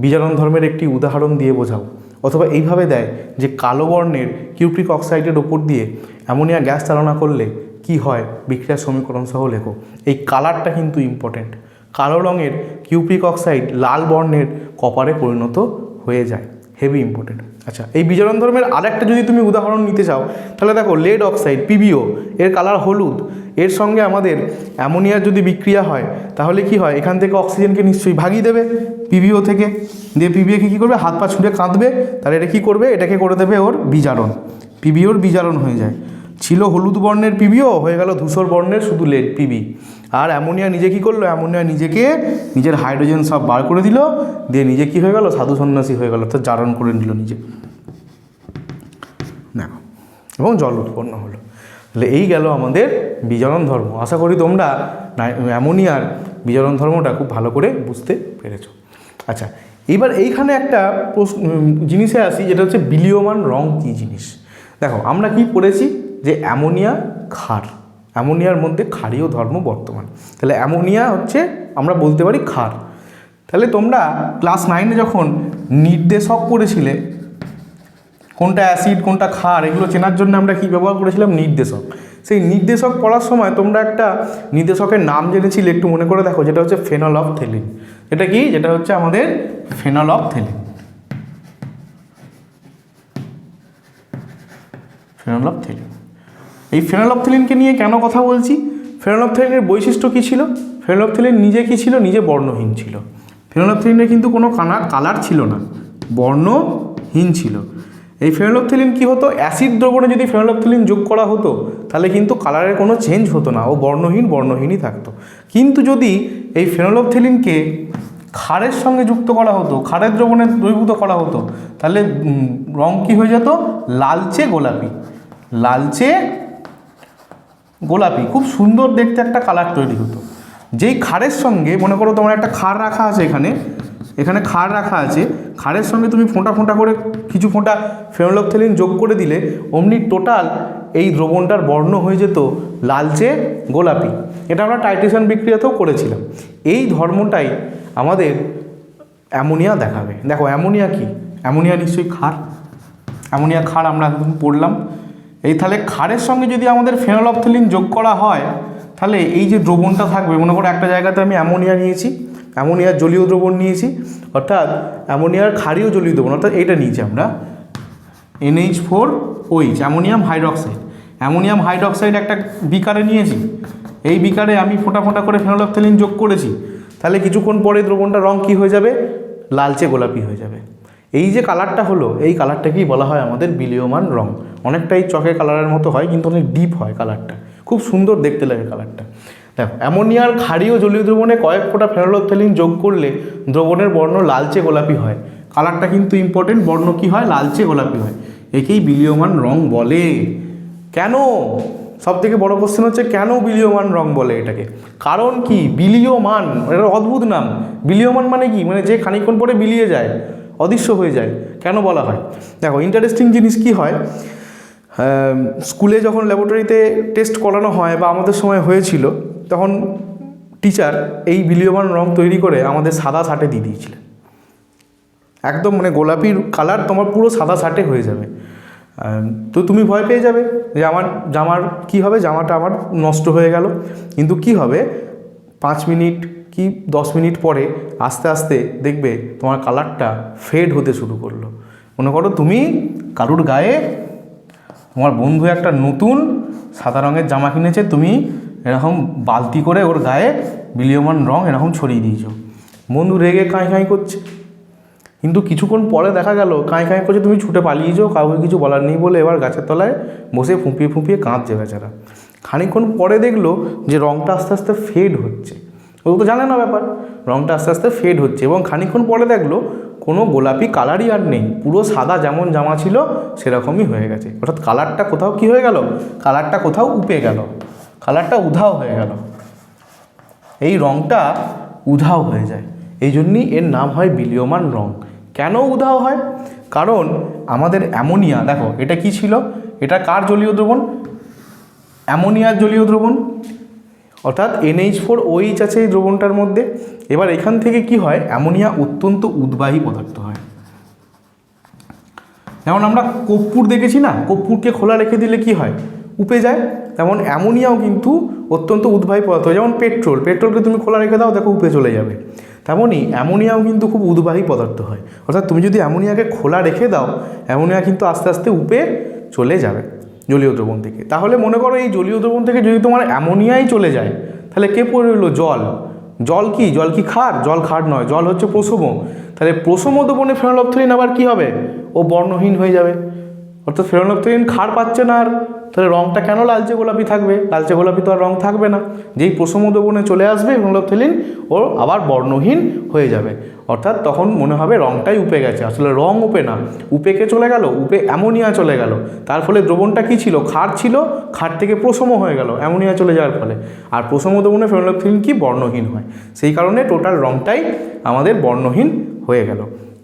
বিজারণ ধর্মের একটি উদাহরণ দিয়ে বোঝাও, অথবা এইভাবে দেয় যে কালো বর্ণের কিউপ্রিক অক্সাইডের ওপর দিয়ে অ্যামোনিয়া গ্যাস চালনা করলে কি হয় বিক্রিয়ার সমীকরণ সহ লেখো। এই কালারটা কিন্তু ইম্পর্টেন্ট। কালো রঙের কিউপ্রিক অক্সাইড লাল বর্ণের কপারে পরিণত হয়ে যায়, হেভি ইম্পর্টেন্ট। আচ্ছা, এই বিজারণ ধর্মের আরেকটা যদি তুমি উদাহরণ নিতে চাও, তাহলে দেখো লেড অক্সাইড পিবিও, এর কালার হলুদ, এর সঙ্গে আমাদের অ্যামোনিয়ার যদি বিক্রিয়া হয় তাহলে কি হয়, এখান থেকে অক্সিজেনকে নিশ্চয়ই ভাগিয়ে দেবে পিবিও থেকে, দিয়ে পিবিওকে কী করবে, হাত পা ছুঁড়ে কাঁদবে, তাহলে এটা কী করবে, এটাকে করে দেবে ওর বিজারণ, পিবিওর বিজারণ হয়ে যায়। ছিল হলুদ বর্ণের পিবিও, হয়ে গেল ধূসর বর্ণের শুধু লেড পিবি। আর অ্যামোনিয়া নিজে কী করলো, অ্যামোনিয়া নিজেকে নিজের হাইড্রোজেন সব বার করে দিল, দিয়ে নিজে কী হয়ে গেল, সাধু সন্ন্যাসী হয়ে গেল, অর্থাৎ জারণ করে নিল নিজে, দেখো, এবং জল উৎপন্ন হলো। তাহলে এই গেল আমাদের বিজারণ ধর্ম। আশা করি তোমরা অ্যামোনিয়ার বিজারণ ধর্মটা খুব ভালো করে বুঝতে পেরেছো। আচ্ছা, এবার এইখানে একটা জিনিসে আসি, যেটা হচ্ছে বিলীয়মান রং কী জিনিস। দেখো আমরা কি পড়েছি, যে অ্যামোনিয়া ক্ষার, অ্যামোনিয়ার মধ্যে ক্ষারীয় ধর্ম বর্তমান। তাহলে অ্যামোনিয়া হচ্ছে আমরা বলতে পারি ক্ষার। তাহলে তোমরা ক্লাস 9-এ যখন নির্দেশক পড়েছিলে, কোনটা অ্যাসিড কোনটা ক্ষার এগুলো চেনার জন্য আমরা কি ব্যবহার করেছিলাম, নির্দেশক। সেই নির্দেশক পড়ার সময় তোমরা একটা নির্দেশকের নাম জেনেছিলে, একটু মনে করে দেখো, যেটা হচ্ছে ফেনলফথেলিন। এটা কি, যেটা হচ্ছে আমাদের ফেনলফথেলিন। ফেনলফথেলিন, এই ফেনলফথেলিনকে নিয়ে কেন কথা বলছি, ফেনলফথেলিনের বৈশিষ্ট্য কী ছিল, ফেনলফথেলিন নিজে কী ছিল, নিজে বর্ণহীন ছিল। ফেনলফথেলিনের কিন্তু কোনো কালার ছিল না, বর্ণহীন ছিল। এই ফেনলফথেলিন কী হতো, অ্যাসিড দ্রবণে যদি ফেনলফথেলিন যোগ করা হতো তাহলে কিন্তু কালারের কোনো চেঞ্জ হতো না, ও বর্ণহীনই থাকতো। কিন্তু যদি এই ফেনলফথেলিনকে ক্ষারের সঙ্গে যুক্ত করা হতো, ক্ষারের দ্রবণে দ্রবীভূত করা হতো, তাহলে রং কী হয়ে যেত, লালচে গোলাপি, লালচে গোলাপি, খুব সুন্দর দেখতে একটা কালার তৈরি হতো। যেই ক্ষারের সঙ্গে, মনে করো তোমার একটা ক্ষার রাখা আছে, এখানে ক্ষার রাখা আছে, ক্ষারের সঙ্গে তুমি ফোঁটা ফোঁটা করে কিছু ফোঁটা ফেনলফথেলিন যোগ করে দিলে অমনি টোটাল এই দ্রবণটার বর্ণ হয়ে যেত লালচে গোলাপি। এটা আমরা টাইট্রেশন বিক্রিয়াতেও করেছিলাম। এই ধর্মটাই আমাদের অ্যামোনিয়া দেখাবে। দেখো অ্যামোনিয়া কি, অ্যামোনিয়া নিশ্চয়ই ক্ষার, অ্যামোনিয়া ক্ষার আমরা এখন পড়লাম। এই তাহলে ক্ষারের সঙ্গে যদি আমাদের ফেনলফথেলিন যোগ করা হয় তাহলে এই যে দ্রবণটা থাকবে, মনে করো একটা জায়গাতে আমি অ্যামোনিয়া নিয়েছি, অ্যামোনিয়ার জলীয় দ্রবণ নিয়েছি, অর্থাৎ অ্যামোনিয়ার ক্ষারীয় জলীয় দ্রবণ, অর্থাৎ এটা নিয়েছি আমরা NH4OH, ammonium hydroxide. Ammonium hydroxide একটা বিকারে নিয়েছি, এই বিকারে আমি ফোঁটা ফোঁটা করে ফেনলফথেলিন যোগ করেছি, তাহলে কিছুক্ষণ পরে দ্রবণটা রং কী হয়ে যাবে, লালচে গোলাপি হয়ে যাবে। এই যে কালারটা হলো, এই কালারটাকেই বলা হয় আমাদের বিলীয়মান রং। অনেকটাই চকের কালারের মতো হয়, কিন্তু অনেক ডিপ হয় কালারটা, খুব সুন্দর দেখতে লাগে কালারটা। দেখো অ্যামোনিয়ার ক্ষারীয় জলীয় দ্রবণে কয়েক ফোঁটা ফেনলফথেলিন যোগ করলে দ্রবণের বর্ণ লালচে গোলাপি হয়। কালারটা কিন্তু ইম্পর্টেন্ট, বর্ণ কী হয়, লালচে গোলাপি হয়। একেই বিলীয়মান রং বলে। কেন, সব থেকে বড় কোশ্চেন হচ্ছে কেন বিলীয়মান রং বলে এটাকে, কারণ কি, বিলীয়মান, এটা অদ্ভুত নাম। বিলীয়মান মানে কি, মানে যে খানিকক্ষণ পরে বিলিয়ে যায়, অদৃশ্য হয়ে যায়। কেন বলা হয়, দেখো ইন্টারেস্টিং জিনিস কি হয়, স্কুলে যখন ল্যাবরেটরিতে টেস্ট করানো হয় বা আমাদের সময় হয়েছিল, তখন টিচার এই বিলীয়মান রং তৈরি করে আমাদের সাদা শার্টে দিয়ে দিয়েছিলেন। একদম মানে গোলাপির কালার তোমার পুরো সাদা শার্টে হয়ে যাবে। তো তুমি ভয় পেয়ে যাবে যে আমার জামার কী হবে, জামাটা আমার নষ্ট হয়ে গেল। কিন্তু কি হবে, 5 মিনিট কি 10 মিনিট পরে আস্তে আস্তে দেখবে তোমার কালারটা ফেড হতে শুরু করলো। মনে করো তুমি কারুর গায়ে, তোমার বন্ধু একটা নতুন সাদা রঙের জামা কিনেছে, তুমি এরকম বালতি করে ওর গায়ে বিলীয়মান রং এরকম ছড়িয়ে দিয়েছো, বন্ধু রেগে কাঁই কাঁই করছে। কিন্তু কিছুক্ষণ পরে দেখা গেল কাঁই কাঁই করছে, তুমি ছুটে পালিয়ে যাও, কাউকে কিছু বলার নেই বলে এবার গাছের তলায় বসে ফুঁপিয়ে ফুঁপিয়ে কাঁদছে বেচারা। খানিকক্ষণ পরে দেখলো যে রঙটা আস্তে আস্তে ফেড হচ্ছে, ও তো জানে না ব্যাপার, রঙটা আস্তে আস্তে ফেড হচ্ছে এবং খানিকক্ষণ পরে দেখলো কোনো গোলাপি কালারই আর নেই, পুরো সাদা যেমন জামা ছিল সেরকমই হয়ে গেছে। অর্থাৎ কালারটা কোথাও কী হয়ে গেল, কালারটা কোথাও উপে গেল, কালারটা উধাও হয়ে গেল, এই রঙটা উধাও হয়ে যায়। এই জন্যই এর নাম হয় বিলীয়মান রঙ। কেন উধাও হয়? কারণ আমাদের অ্যামোনিয়া, দেখো এটা কি ছিল, এটা কার জলীয় দ্রবণ, অ্যামোনিয়ার জলীয় দ্রবণ, অর্থাৎ NH4OH আছে এই দ্রবণটার মধ্যে। এবার এখান থেকে কি হয়, অ্যামোনিয়া অত্যন্ত উদ্বাহী পদার্থ হয়। যেমন আমরা কর্পূর দেখেছি না, কর্পূরকে খোলা রেখে দিলে কি হয়, উপে যায়, তেমন অ্যামোনিয়াও কিন্তু অত্যন্ত উদ্বাহী পদার্থ হয়। যেমন পেট্রোলকে তুমি খোলা রেখে দাও, দেখো উপে চলে যাবে, তেমনই অ্যামোনিয়াও কিন্তু খুব উদ্বাহী পদার্থ হয়। অর্থাৎ তুমি যদি অ্যামোনিয়াকে খোলা রেখে দাও, অ্যামোনিয়া কিন্তু আস্তে আস্তে উপে চলে যাবে জলীয় দ্রবণ থেকে। তাহলে মনে করো এই জলীয় দ্রবণ থেকে যদি তোমার অ্যামোনিয়াই চলে যায়, তাহলে কে পড়ে রইলো, জল। জল কি, জল কি ক্ষার? জল ক্ষার নয়, জল হচ্ছে প্রশম। তাহলে প্রশম দ্রবণে ফেনলফথলিন আবার কি হবে, ও বর্ণহীন হয়ে যাবে। অর্থাৎ ফেনলফথলিন ক্ষার পাচ্ছে না আর, তাহলে রঙটা কেন লালচে গোলাপি থাকবে, লালচে গোলাপি তো আর রঙ থাকবে না। যেই প্রশম দ্রবণে চলে আসবে ফেনলফথলিন, ও আবার বর্ণহীন হয়ে যাবে। অর্থাৎ তখন মনে হবে রঙটাই উপে গেছে, আসলে রঙ উপে না, উপেকে চলে গেল, উপে অ্যামোনিয়া চলে গেল। তার ফলে দ্রবণটা কি ছিল, ক্ষার ছিল, ক্ষার থেকে প্রশম হয়ে গেল অ্যামোনিয়া চলে যাওয়ার ফলে। আর প্রশম দ্রবণে ফেনলফথলিন কি বর্ণহীন হয়, সেই কারণে টোটাল রঙটাই আমাদের বর্ণহীন হয়ে গেল।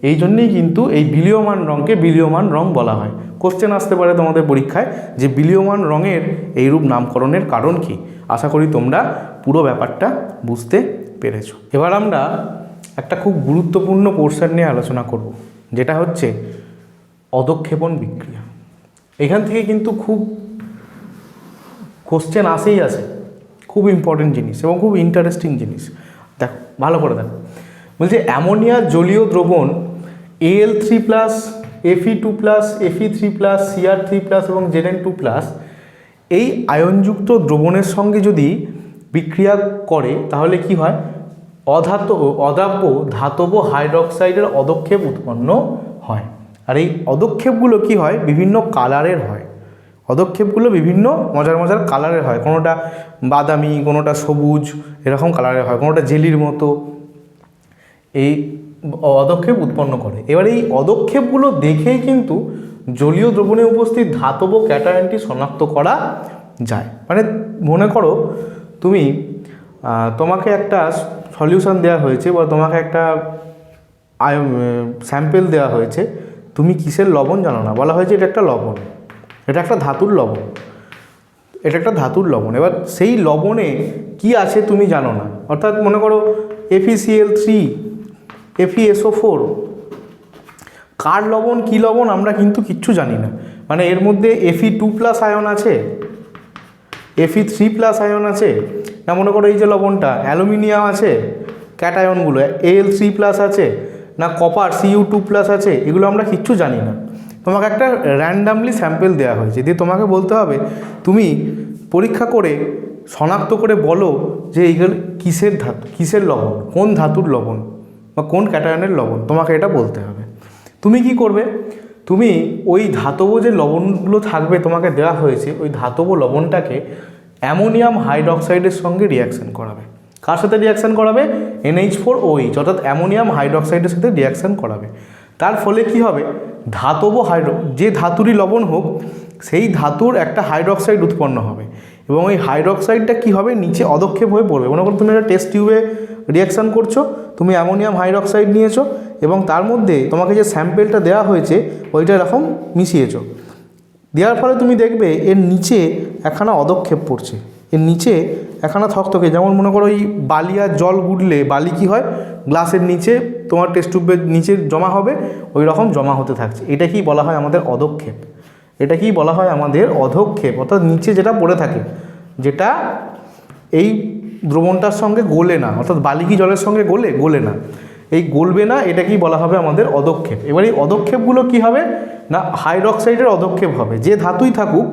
এই জন্যেই কিন্তু এই বিলীয়মান রঙকে বিলীয়মান রঙ বলা হয়। কোশ্চেন আসতে পারে তোমাদের পরীক্ষায় যে বিলীয়মান রঙের এইরূপ নামকরণের কারণ কি। আশা করি তোমরা পুরো ব্যাপারটা বুঝতে পেরেছো। এবার আমরা একটা খুব গুরুত্বপূর্ণ পোর্শন নিয়ে আলোচনা করব, যেটা হচ্ছে অধঃক্ষেপণ বিক্রিয়া। এখান থেকে কিন্তু খুব কোশ্চেন আসেই আসে, খুব ইম্পর্টেন্ট জিনিস এবং খুব ইন্টারেস্টিং জিনিস। দেখো ভালো করে দেখো, বলছে অ্যামোনিয়া জলীয় দ্রবণ Al3+, Fe2+, Fe3+, Cr3+ এবং Zn2+, এই আয়নযুক্ত দ্রবণের সঙ্গে যদি বিক্রিয়া করে তাহলে কি হয়, অদাব্য ধাতব হাইড্রক্সাইডের অধঃক্ষেপ উৎপন্ন হয়। আর এই অধঃক্ষেপগুলো কি হয়, বিভিন্ন কালারের হয়। অধঃক্ষেপগুলো বিভিন্ন মজার মজার কালারের হয়, কোনোটা বাদামি, কোনোটা সবুজ, এরকম কালারের হয়, কোনোটা জেলির মতো। এই অধঃক্ষেপ উৎপন্ন করে। এবার এই অধঃক্ষেপগুলো দেখেই কিন্তু জলীয় দ্রবণে উপস্থিত ধাতব ক্যাটায়নটি শনাক্ত করা যায়। মানে মনে করো তুমি তোমাকে একটা সলিউশন দেওয়া হয়েছে বা তোমাকে একটা স্যাম্পেল দেওয়া হয়েছে, তুমি কিসের লবণ জানো না, বলা হয়েছে এটা একটা লবণ, এটা একটা ধাতুর লবণ, এটা একটা ধাতুর লবণ। এবার সেই লবণে কি আছে তুমি জানো না, অর্থাৎ মনে করো FeCl3, FeSO4, কার লবণ কী লবণ আমরা কিন্তু কিচ্ছু জানি না। মানে এর মধ্যে Fe2+ আয়ন আছে, Fe3+ আয়ন আছে না, মনে করো এই যে লবণটা অ্যালুমিনিয়াম আছে, ক্যাটায়নগুলো Al3+ আছে না, কপার Cu2+ আছে, এগুলো আমরা কিচ্ছু জানি না। তোমাকে একটা র্যান্ডামলি স্যাম্পেল দেওয়া হয়েছে, দিয়ে তোমাকে বলতে হবে তুমি পরীক্ষা করে শনাক্ত করে বলো যে এইগুলো কিসের ধাতু, কিসের লবণ, কোন ধাতুর লবণ বা কোন ক্যাটায়নের লবণ, তোমাকে এটা বলতে হবে। তুমি কি করবে, তুমি ওই ধাতব যে লবণগুলো থাকবে তোমাকে দেওয়া হয়েছে, ওই ধাতব লবণটাকে অ্যামোনিয়াম হাইড্রক্সাইডের সঙ্গে রিয়াকশান করাবে। কার সাথে রিয়াকশান করাবে, NH4OH, অর্থাৎ অ্যামোনিয়াম হাইড্রক্সাইডের সাথে রিয়াকশান করাবে। তার ফলে কি হবে, ধাতব যে ধাতুরই লবণ হোক সেই ধাতুর একটা হাইড্রক্সাইড উৎপন্ন হবে এবং ওই হাইড্রক্সাইডটা কি হবে, নিচে অধঃক্ষেপ হয়ে পড়বে। মনে করো তুমি একটা টেস্ট টিউবে রিয়াকশান করছো, তুমি অ্যামোনিয়াম হাইড্রক্সাইড নিয়েছো এবং তার মধ্যে তোমাকে যে স্যাম্পেলটা দেওয়া হয়েছে ওইটা এরকম মিশিয়েছো, দেওয়ার ফলে তুমি দেখবে এর নিচে একখানা অধঃক্ষেপ পড়ছে, এর নিচে একখানা থকথকে, যেমন মনে করো এই বালি আর জল গুড়লে বালি কী হয়, গ্লাসের নিচে তোমার টেস্ট টিউবের নিচে জমা হবে, ওই রকম জমা হতে থাকছে। এটা কি বলা হয় আমাদের অধঃক্ষেপ, এটা কি বলা হয় আমাদের অধঃক্ষেপ। অর্থাৎ নিচে যেটা পড়ে থাকে, যেটা এই দ্রবণটার সঙ্গে গোলে না, অর্থাৎ বালি কি জলের সঙ্গে গোলে না, এই গলবে না, এটা কি বলা হবে আমাদের অধঃক্ষেপ। এবার এই অধঃক্ষেপগুলো কি হবে না, হাইড্রক্সাইডের অধঃক্ষেপ হবে। যে ধাতুই থাকুক,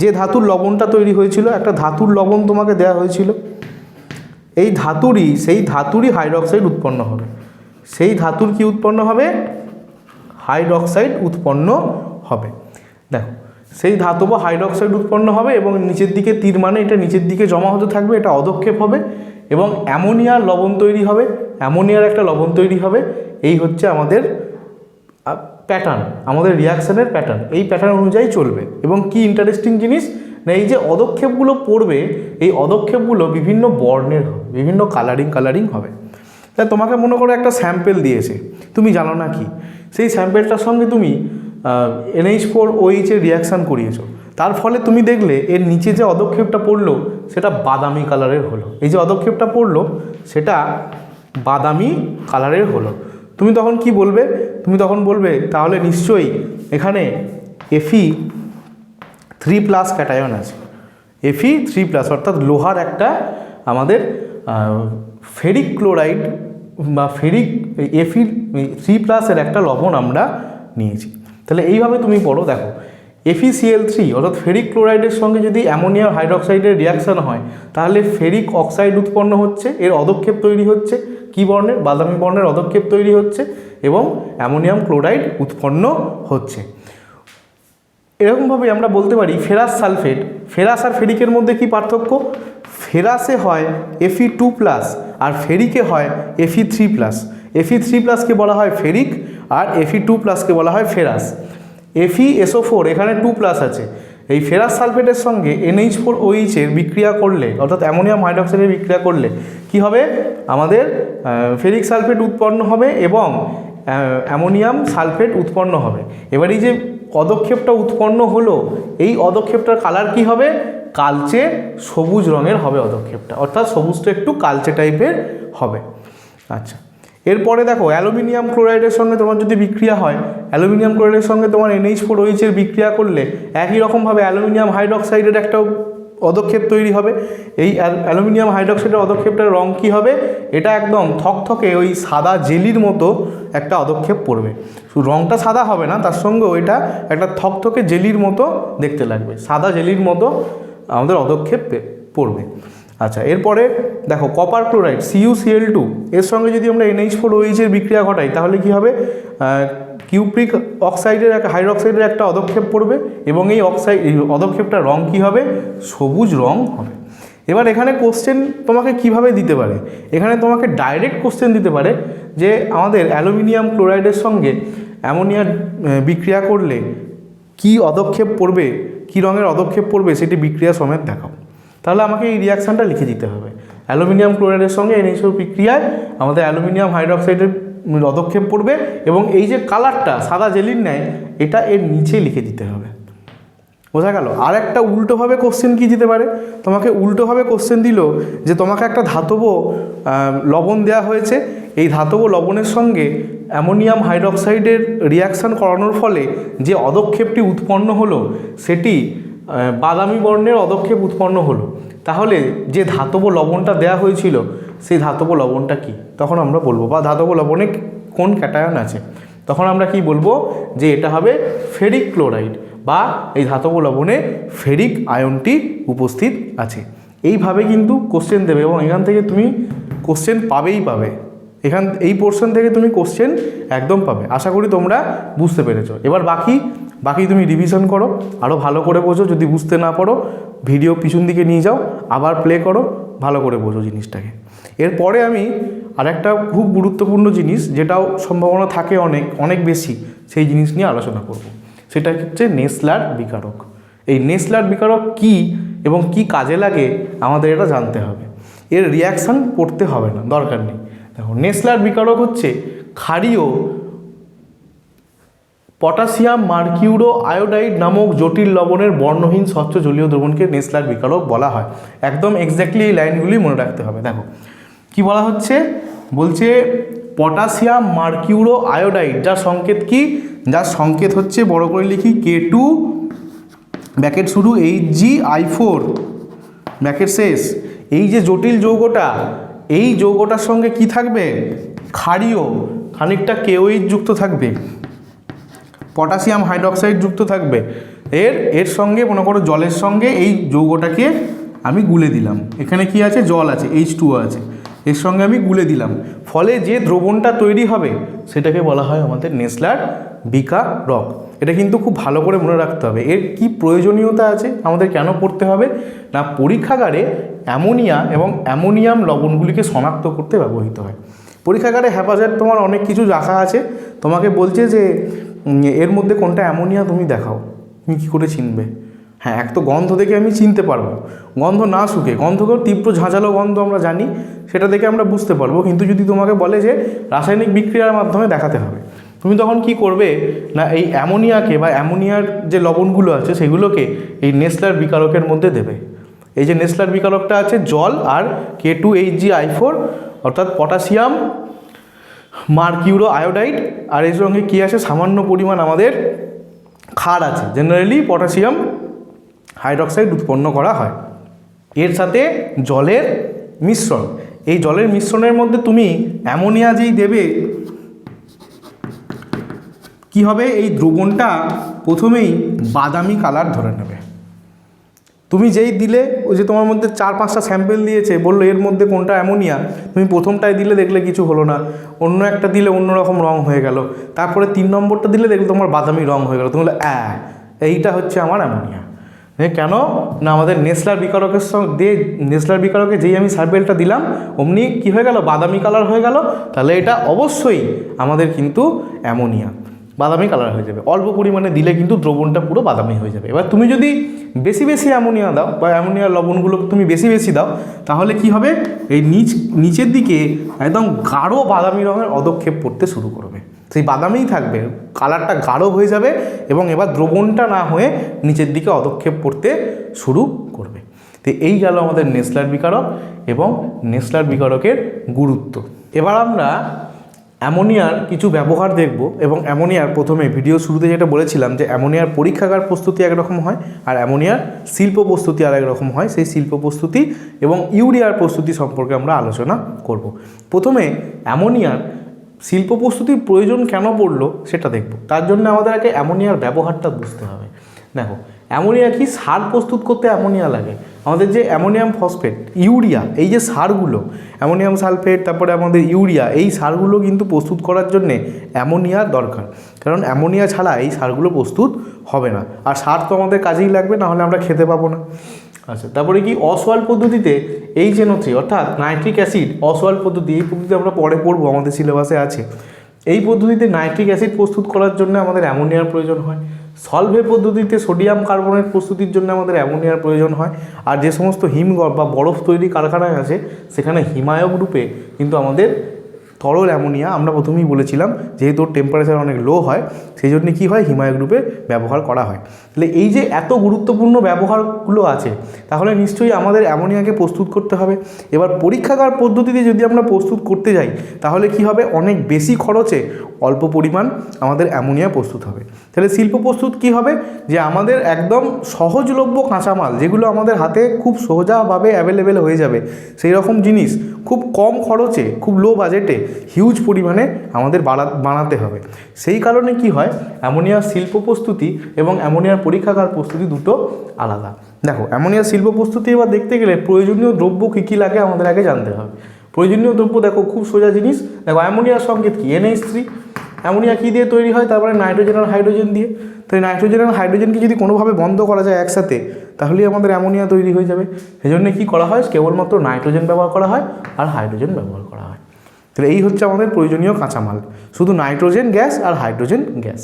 যে ধাতুর লবণটা তৈরি হয়েছিল, একটা ধাতুর লবণ তোমাকে দেওয়া হয়েছিল, এই ধাতুরই সেই ধাতুরই হাইড্রক্সাইড উৎপন্ন হবে। সেই ধাতুর কি উৎপন্ন হবে, হাইড্রক্সাইড উৎপন্ন হবে। দেখো সেই ধাতব হাইড্রক্সাইড উৎপন্ন হবে এবং নিচের দিকে তীর মানে এটা নিচের দিকে জমা হতে থাকবে, এটা অধক্ষেপ হবে এবং অ্যামোনিয়ার লবণ তৈরি হবে, অ্যামোনিয়ার একটা লবণ তৈরি হবে। এই হচ্ছে আমাদের প্যাটার্ন, আমাদের রিয়াকশানের প্যাটার্ন, এই প্যাটার্ন অনুযায়ী চলবে। এবং কি ইন্টারেস্টিং জিনিস না, এই যে অধক্ষেপগুলো পড়বে, এই অধক্ষেপগুলো বিভিন্ন বর্ণের হবে, বিভিন্ন কালারিং হবে। তাই তোমাকে মনে করো একটা স্যাম্পেল দিয়েছে, তুমি জানো না কি, সেই স্যাম্পেলটার সঙ্গে তুমি NH4OH এর রিয়াকশান করিয়েছো, তার ফলে তুমি দেখলে এর নিচে যে অধক্ষেপটা পড়লো সেটা বাদামি কালারের হলো। এই যে অধক্ষেপটা পড়লো সেটা বাদামি কালারের হলো। তুমি তখন কি বলবে? তুমি তখন বলবে তাহলে নিশ্চয়ই এখানে Fe3+ ক্যাটায়ন আছে, Fe3+, অর্থাৎ লোহার একটা আমাদের ফেরিক ক্লোরাইড বা ফেরিক Fe3+ এর একটা লবণ আমরা নিয়েছি। তাহলে এইভাবে তুমি পড়ো। দেখো FeCl3 অর্থাৎ ফেরিক ক্লোরাইডের সঙ্গে যদি অ্যামোনিয়াম হাইড্রক্সাইডের রিয়াকশান হয় তাহলে ফেরিক অক্সাইড উৎপন্ন হচ্ছে, এর অধক্ষেপ তৈরি হচ্ছে, কী বর্ণের? বাদামি বর্ণের অধক্ষেপ তৈরি হচ্ছে এবং অ্যামোনিয়াম ক্লোরাইড উৎপন্ন হচ্ছে। এরকমভাবে আমরা বলতে পারি ফেরাস সালফেট, ফেরাস আর ফেরিকের মধ্যে কি পার্থক্য? ফেরাসে হয় Fe2+ আর ফেরিকে হয় Fe3+। Fe3+কে বলা হয় ফেরিক আর Fe2+কে বলা হয় ফেরাস। FeSO4 এখানে 2+ আছে, এই ফেরাস সালফেটের সঙ্গে NH4OH এর বিক্রিয়া করলে অর্থাৎ অ্যামোনিয়াম হাইড্রক্সাইডের বিক্রিয়া করলে কি হবে? আমাদের ফেরিক সালফেট উৎপন্ন হবে এবং অ্যামোনিয়াম সালফেট উৎপন্ন হবে। এবার এই যে অধক্ষেপটা উৎপন্ন হলো, এই অধক্ষেপটার কালার কি হবে? কালচে সবুজ রঙের হবে অধক্ষেপটা, অর্থাৎ সবুজটা একটু কালচে টাইপের হবে। আচ্ছা, এরপরে দেখো অ্যালুমিনিয়াম ক্লোরাইডের সঙ্গে তোমার যদি বিক্রিয়া হয়, অ্যালুমিনিয়াম ক্লোরাইডের সঙ্গে তোমার NH4OH এর বিক্রিয়া করলে একই রকমভাবে অ্যালুমিনিয়াম হাইড্রক্সাইডের একটা অধক্ষেপ তৈরি হবে। এই অ্যালুমিনিয়াম হাইড্রক্সাইডের অধক্ষেপটার রং কী হবে? এটা একদম থকথকে ওই সাদা জেলির মতো একটা অধক্ষেপ পড়বে। শুধু রংটা সাদা হবে না, তার সঙ্গে ওইটা একটা থকথকে জেলির মতো দেখতে লাগবে, সাদা জেলির মতো আমাদের অধক্ষেপ পড়বে। আচ্ছা, এরপরে দেখো কপার ক্লোরাইড CuCl2 এর সঙ্গে যদি আমরা NH4OH এর বিক্রিয়া ঘটাই তাহলে কি হবে? কিউপ্রিক অক্সাইডের একটা হাইড্রক্সাইডের একটা অধক্ষেপ পড়বে এবং এই অধক্ষেপটার রং কি হবে? সবুজ রং হবে। এবার এখানে কোশ্চেন তোমাকে কিভাবে দিতে পারে? এখানে তোমাকে ডাইরেক্ট কোশ্চেন দিতে পারে যে আমাদের অ্যালুমিনিয়াম ক্লোরাইডের সঙ্গে অ্যামোনিয়া বিক্রিয়া করলে কি অধক্ষেপ পড়বে, কী রঙের অধক্ষেপ পড়বে সেটি বিক্রিয়া সমেত দেখাও। তাহলে আমাকে এই রিয়াকশানটা লিখে দিতে হবে। অ্যালুমিনিয়াম ক্লোরাইডের সঙ্গে NH4 বিক্রিয়ায় আমাদের অ্যালুমিনিয়াম হাইড্রক্সাইডের অধক্ষেপ পড়বে এবং এই যে কালারটা সাদা জেলির ন্যায়, এটা এর নিচে লিখে দিতে হবে। বোঝা গেল? আর একটা উল্টোভাবে কোশ্চেন কি দিতে পারে? তোমাকে উল্টোভাবে কোশ্চেন দিল যে তোমাকে একটা ধাতব লবণ দেওয়া হয়েছে, এই ধাতব লবণের সঙ্গে অ্যামোনিয়াম হাইড্রক্সাইডের রিয়াকশান করানোর ফলে যে অধক্ষেপটি উৎপন্ন হলো সেটি বাদামি বর্ণের অধক্ষেপ উৎপন্ন হলো। তাহলে যে ধাতব লবণটা দেওয়া হয়েছিল সেই ধাতব লবণটা কি? তখন আমরা বলবো, বা ধাতব লবণে কোন ক্যাটায়ন আছে, তখন আমরা কি বলবো? যে এটা হবে ফেরিক ক্লোরাইড বা এই ধাতব লবণে ফেরিক আয়নটি উপস্থিত আছে। এইভাবে কিন্তু কোশ্চেন দেবে এবং এখান থেকে তুমি কোশ্চেন পাবেই পাবে। এই পোর্শন থেকে তুমি কোশ্চেন একদম পাবে। আশা করি তোমরা বুঝতে পেরেছো। এবার বাকি তুমি রিভিশন করো, আরও ভালো করে বোঝো। যদি বুঝতে না পারো ভিডিও পিছন দিকে নিয়ে যাও, আবার প্লে করো, ভালো করে বোঝো জিনিসটাকে। এরপরে আমি আরেকটা খুব গুরুত্বপূর্ণ জিনিস, যেটাও সম্ভাবনা থাকে অনেক বেশি, সেই জিনিস নিয়ে আলোচনা করব। সেটা হচ্ছে নেসলার বিকারক। এই নেসলার বিকারক কি এবং কি কাজে লাগে আমাদের এটা জানতে হবে। এর রিয়াকশান পড়তে হবে না, দরকার নেই। দেখো, নেসলার বিকারক হচ্ছে ক্ষারীয় পটাশিয়াম মার্কিউরো আয়োডাইড নামক জটিল লবণের বর্ণহীন স্বচ্ছ জলীয় দ্রবণকে নেসলার বিকারক বলা হয়। একদম এক্স্যাক্টলি এই লাইনগুলি মনে রাখতে হবে। দেখো কি বলা হচ্ছে, বলছে পটাশিয়াম মার্কিউরো আয়োডাইড, যার সংকেত কি? যার সংকেত হচ্ছে, বড় করে লিখি, K2 ব্যাকেট শুরু HgI4 ব্যাকেট শেষ। এই যে জটিল যৌগটা, এই যৌগটার সঙ্গে কি থাকবে? ক্ষারীয়, খানিকটা KOH যুক্ত থাকবে, পটাশিয়াম হাইড্রক্সাইড যুক্ত থাকবে। এর সঙ্গে মনে করো জলের সঙ্গে এই যৌগটাকে আমি গুলে দিলাম। এখানে কি আছে? জল আছে, H2O আছে, এর সঙ্গে আমি গুলে দিলাম। ফলে যে দ্রবণটা তৈরি হবে সেটাকে বলা হয় আমাদের নেসলার বিকারক। এটা কিন্তু খুব ভালো করে মনে রাখতে হবে। এর কি প্রয়োজনীয়তা আছে, আমাদের কেন পড়তে হবে না, পরীক্ষাগারে অ্যামোনিয়া এবং অ্যামোনিয়াম লবণগুলিকে শনাক্ত করতে ব্যবহৃত হয়। পরীক্ষাগারে হ্যাপাজার্ড তোমার অনেক কিছু রাখা আছে, তোমাকে বলছে যে এর মধ্যে কোনটা অ্যামোনিয়া তুমি দেখাও, তুমি কী করে চিনবে? হ্যাঁ, এক তো গন্ধ দেখে আমি চিনতে পারবো, গন্ধ না শুকে, গন্ধকেও তীব্র ঝাঁঝালো গন্ধ আমরা জানি, সেটা দেখে আমরা বুঝতে পারবো। কিন্তু যদি তোমাকে বলে যে রাসায়নিক বিক্রিয়ার মাধ্যমে দেখাতে হবে, তুমি তখন কি করবে না, এই অ্যামোনিয়াকে বা অ্যামোনিয়ার যে লবণগুলো আছে সেগুলোকে এই নেসলার বিকারকের মধ্যে দেবে। এই যে নেসলার বিকারকটা আছে, জল আর K2HgI4 অর্থাৎ পটাশিয়াম মার্কিউরো আয়োডাইড, আর এর সঙ্গে কী আছে, সামান্য পরিমাণ আমাদের ক্ষার আছে, জেনারেলি পটাশিয়াম হাইড্রক্সাইড উৎপন্ন করা হয়। এর সাথে জলের মিশ্রণ, এই জলের মিশ্রণের মধ্যে তুমি অ্যামোনিয়া যেই দেবে, কি হবে, এই দ্রবণটা প্রথমেই বাদামি কালার ধরে নেবে। তুমি যেই দিলে, ওই যে তোমার মধ্যে 4-5টা স্যাম্পেল দিয়েছে, বললো এর মধ্যে কোনটা অ্যামোনিয়া, তুমি প্রথমটায় দিলে দেখলে কিছু হলো না, অন্য একটা দিলে অন্যরকম রং হয়ে গেল, তারপরে 3 নম্বরটা দিলে দেখলে তোমার বাদামি রং হয়ে গেল, তুমি বলে এইটা হচ্ছে আমার অ্যামোনিয়া। কেন না, আমাদের নেসলার বিকারকের সঙ্গে দিয়ে, নেসলার বিকারকে যেই আমি স্যাম্পেলটা দিলাম অমনি কী হয়ে গেল, বাদামি কালার হয়ে গেল, তাহলে এটা অবশ্যই আমাদের কিন্তু অ্যামোনিয়া, বাদামি কালার হয়ে যাবে। অল্প পরিমাণে দিলে কিন্তু দ্রবণটা পুরো বাদামি হয়ে যাবে। এবার তুমি যদি বেশি বেশি অ্যামোনিয়া দাও বা অ্যামোনিয়ার লবণগুলো তুমি বেশি বেশি দাও, তাহলে কি হবে, এই নিচের দিকে একদম গাঢ় বাদামি রঙের অধক্ষেপ পড়তে শুরু করবে, সেই বাদামিই থাকবে, কালারটা গাঢ় হয়ে যাবে এবং এবার দ্রবণটা না হয়ে নিচের দিকে অধক্ষেপ পড়তে শুরু করবে। তো এই গেল আমাদের নেসলার বিকারক এবং নেসলার বিকারকের গুরুত্ব। এবার আমরা অ্যামোনিয়ার কিছু ব্যবহার দেখব এবং অ্যামোনিয়ার প্রথমে ভিডিও শুরুতে যেটা বলেছিলাম যে অ্যামোনিয়ার পরীক্ষাগার প্রস্তুতি একরকম হয় আর অ্যামোনিয়ার শিল্প প্রস্তুতি আর একরকম হয়, সেই শিল্প প্রস্তুতি এবং ইউরিয়ার প্রস্তুতি সম্পর্কে আমরা আলোচনা করব। প্রথমে অ্যামোনিয়ার শিল্প প্রস্তুতির প্রয়োজন কেন পড়লো সেটা দেখব। তার জন্য আমাদের আগে অ্যামোনিয়ার ব্যবহারটা বুঝতে হবে। দেখো, অ্যামোনিয়া কি, সার প্রস্তুত করতে অ্যামোনিয়া লাগে। আমাদের যে অ্যামোনিয়াম ফসফেট, ইউরিয়া, এই যে সারগুলো, অ্যামোনিয়াম সালফেট, তারপরে আমাদের ইউরিয়া, এই সারগুলো কিন্তু প্রস্তুত করার জন্যে অ্যামোনিয়ার দরকার, কারণ অ্যামোনিয়া ছাড়া এই সারগুলো প্রস্তুত হবে না। আর সার তো আমাদের কাজেই লাগবে, না হলে আমরা খেতে পাবো না। আচ্ছা, তারপরে কি অসওয়াল পদ্ধতিতে HNO3 অর্থাৎ নাইট্রিক অ্যাসিড, অসওয়াল পদ্ধতি, এই পদ্ধতি আমরা পরে পড়বো, আমাদের সিলেবাসে আছে। এই পদ্ধতিতে নাইট্রিক অ্যাসিড প্রস্তুত করার জন্য আমাদের অ্যামোনিয়ার প্রয়োজন হয়। সলভে পদ্ধতিতে সোডিয়াম কার্বনেট প্রস্তুতির জন্য আমাদের অ্যামোনিয়ার প্রয়োজন হয়। আর যে সমস্ত হিমঘর বা বরফ তৈরি কারখানায় আছে সেখানে হিমায়ক রূপে কিন্তু আমাদের তরল অ্যামোনিয়া, আমরা প্রথমেই বলেছিলাম যেহেতু টেম্পারেচার অনেক লো হয় সেই জন্য কী হয়, হিমায়ক রূপে ব্যবহার করা হয়। তাহলে এই যে এত গুরুত্বপূর্ণ ব্যবহারগুলো আছে, তাহলে নিশ্চয়ই আমাদের অ্যামোনিয়াকে প্রস্তুত করতে হবে। এবার পরীক্ষাগার পদ্ধতিতে যদি আমরা প্রস্তুত করতে যাই তাহলে কি হবে, অনেক বেশি খরচে অল্প পরিমাণ আমাদের অ্যামোনিয়া প্রস্তুত হবে। তাহলে শিল্প প্রস্তুত কি হবে, যে আমাদের একদম সহজলভ্য কাঁচামাল, যেগুলো আমাদের হাতে খুব সোজাভাবে অ্যাভেলেবেল হয়ে যাবে, সেই রকম জিনিস খুব কম খরচে, খুব লো বাজেটে হিউজ পরিমাণে আমাদের বানাতে হবে। সেই কারণে কি হয়, অ্যামোনিয়ার শিল্প প্রস্তুতি এবং অ্যামোনিয়ার পরীক্ষাগার প্রস্তুতি দুটো আলাদা। দেখো, অ্যামোনিয়ার শিল্প প্রস্তুতি এবার দেখতে গেলে প্রয়োজনীয় দ্রব্য কী কী লাগে আমাদের আগে জানতে হবে। প্রয়োজনীয় দ্রব্য দেখো, খুব সোজা জিনিস। দেখো, অ্যামোনিয়ার সংকেত কি, NH3। অ্যামোনিয়া কী দিয়ে তৈরি হয়, তারপরে নাইট্রোজেন আর হাইড্রোজেন দিয়ে। তাই নাইট্রোজেন আর হাইড্রোজেনকে যদি কোনোভাবে বন্ধ করা যায় একসাথে, তাহলেই আমাদের অ্যামোনিয়া তৈরি হয়ে যাবে। সেই জন্য কী করা হয়, কেবলমাত্র নাইট্রোজেন ব্যবহার করা হয় আর হাইড্রোজেন ব্যবহার করা হয়। তাহলে এই হচ্ছে আমাদের প্রয়োজনীয় কাঁচামাল, শুধু নাইট্রোজেন গ্যাস আর হাইড্রোজেন গ্যাস।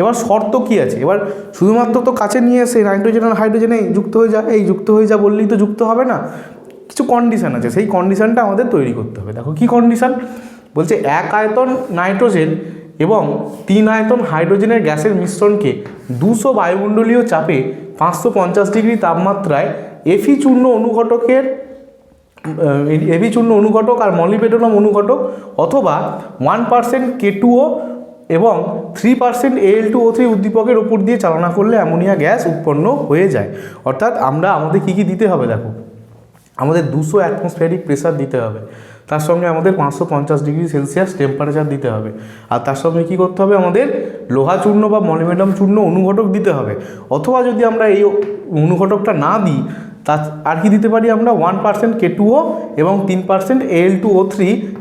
এবার শর্ত কী আছে, এবার শুধুমাত্র তো কাছে নিয়ে এসে নাইট্রোজেন আর হাইড্রোজেনে যুক্ত হয়ে যা বললেই তো যুক্ত হবে না, কিছু কন্ডিশান আছে, সেই কন্ডিশানটা আমাদের তৈরি করতে হবে। দেখো, কী কন্ডিশান বলছে, 1 আয়তন নাইট্রোজেন এবং 3 আয়তন হাইড্রোজেনের গ্যাসের মিশ্রণকে 200 বায়ুমণ্ডলীয় চাপে 550 ডিগ্রি তাপমাত্রায় Fe চূর্ণ অনুঘটক আর মলিবেডনাম অনুঘটক অথবা 1% K2O এবং 3% Al2O3 উদ্দীপকের উপর দিয়ে চালনা করলে অ্যামোনিয়া গ্যাস উৎপন্ন হয়ে যায়। অর্থাৎ আমাদের কী কী দিতে হবে, দেখো, আমাদের 200 অ্যাটমসফিয়ারিক প্রেসার দিতে হবে, তার সঙ্গে আমাদের 550 ডিগ্রি সেলসিয়াস টেম্পারেচার দিতে হবে, আর তার সঙ্গে কী করতে হবে, আমাদের লোহা চূর্ণ বা মলিবেডনাম চূর্ণ অনুঘটক দিতে হবে। অথবা যদি আমরা এই অনুঘটকটা না দিই তা আর কি দিতে পারি আমরা 1% K2O এবং 3% Al2O3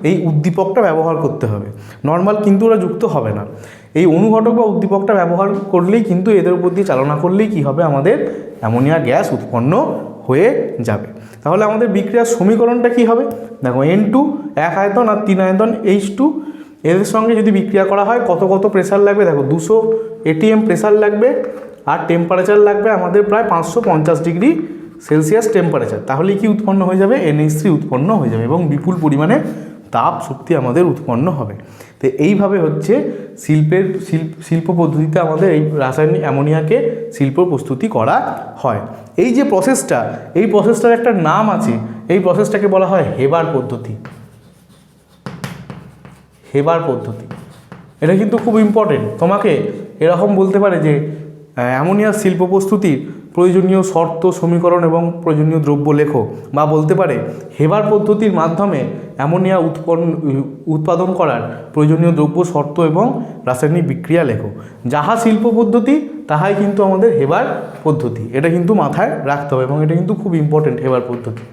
এই উদ্দীপকটা ব্যবহার করতে হবে। নর্মাল কিন্তু ওরা যুক্ত হবে না, এই অনুঘটক বা উদ্দীপকটা ব্যবহার করলেই কিন্তু এদের উপর দিয়ে চালনা করলেই কি হবে, আমাদের অ্যামোনিয়া গ্যাস উৎপন্ন হয়ে যাবে। তাহলে আমাদের বিক্রিয়ার সমীকরণটা কি হবে, দেখো N2 1 আয়তন আর 3 আয়তন H2, এদের সঙ্গে যদি বিক্রিয়া করা হয় কত কত প্রেসার লাগবে, দেখো 200 ATM প্রেসার লাগবে আর টেম্পারেচার লাগবে আমাদের প্রায় 550 ডিগ্রি সেলসিয়াস টেম্পারেচার। তাহলে কি উৎপন্ন হয়ে যাবে, NH3 উৎপন্ন হয়ে যাবে এবং বিপুল পরিমাণে তাপ শক্তি আমাদের উৎপন্ন হবে। তো এইভাবে হচ্ছে শিল্প পদ্ধতিতে আমাদের এই রাসায়নিক অ্যামোনিয়াকে শিল্প প্রস্তুতি করা হয়। এই যে প্রসেসটা, এই প্রসেসটার একটা নাম আছে, এই প্রসেসটাকে বলা হয় হেবার পদ্ধতি। হেবার পদ্ধতি এটা কিন্তু খুব ইম্পর্টেন্ট, তোমাকে এরকম বলতে পারে যে অ্যামোনিয়ার শিল্প প্রস্তুতির প্রয়োজনীয় শর্ত সমীকরণ এবং প্রয়োজনীয় দ্রব্য লেখো, বা বলতে পারে হেবার পদ্ধতির মাধ্যমে অ্যামোনিয়া উৎপাদন করার প্রয়োজনীয় দ্রব্য শর্ত এবং রাসায়নিক বিক্রিয়া লেখো। যাহা শিল্প পদ্ধতি তাহাই কিন্তু আমাদের হেবার পদ্ধতি, এটা কিন্তু মাথায় রাখতে হবে এবং এটা কিন্তু খুব ইম্পর্টেন্ট হেবার পদ্ধতি।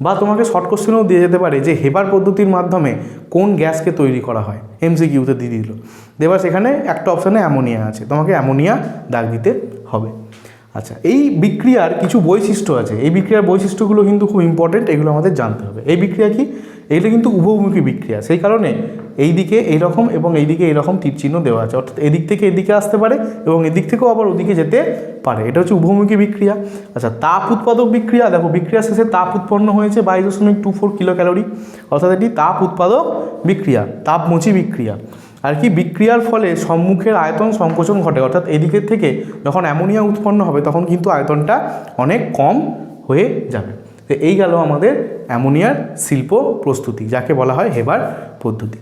বা তোমাকে শর্ট কোশ্চেনও দিয়ে যেতে পারে যে হেবার পদ্ধতির মাধ্যমে কোন গ্যাসকে তৈরি করা হয়, MCQতে দিয়ে দিল, দেবার সেখানে একটা অপশানে অ্যামোনিয়া আছে, তোমাকে অ্যামোনিয়া দাগ দিতে হবে। আচ্ছা, এই বিক্রিয়ার কিছু বৈশিষ্ট্য আছে, এই বিক্রিয়ার বৈশিষ্ট্যগুলো কিন্তু খুব ইম্পর্টেন্ট, এগুলো আমাদের জানতে হবে। এই বিক্রিয়া কি, এইটা কিন্তু উভমুখী বিক্রিয়া, সেই কারণে এই দিকে এইরকম এবং এই দিকে এইরকম তীরচিহ্ন দেওয়া আছে, অর্থাৎ এদিক থেকে এদিকে আসতে পারে এবং এদিক থেকেও আবার ওদিকে যেতে পারে, এটা হচ্ছে উভমুখী বিক্রিয়া। আচ্ছা, তাপ উৎপাদক বিক্রিয়া, দেখো বিক্রিয়া শেষে তাপ উৎপন্ন হয়েছে 22.24 কিলো ক্যালোরি, অর্থাৎ এটি তাপ উৎপাদক বিক্রিয়া, তাপমোচী বিক্রিয়া। আর কি, বিক্রিয়ার ফলে সম্মুখের আয়তন সংকোচন ঘটে, অর্থাৎ এদিকের থেকে যখন অ্যামোনিয়া উৎপন্ন হবে তখন কিন্তু আয়তনটা অনেক কম হয়ে যাবে। তো এই গেল আমাদের অ্যামোনিয়ার শিল্প প্রস্তুতি, যাকে বলা হয় হেবার পদ্ধতি।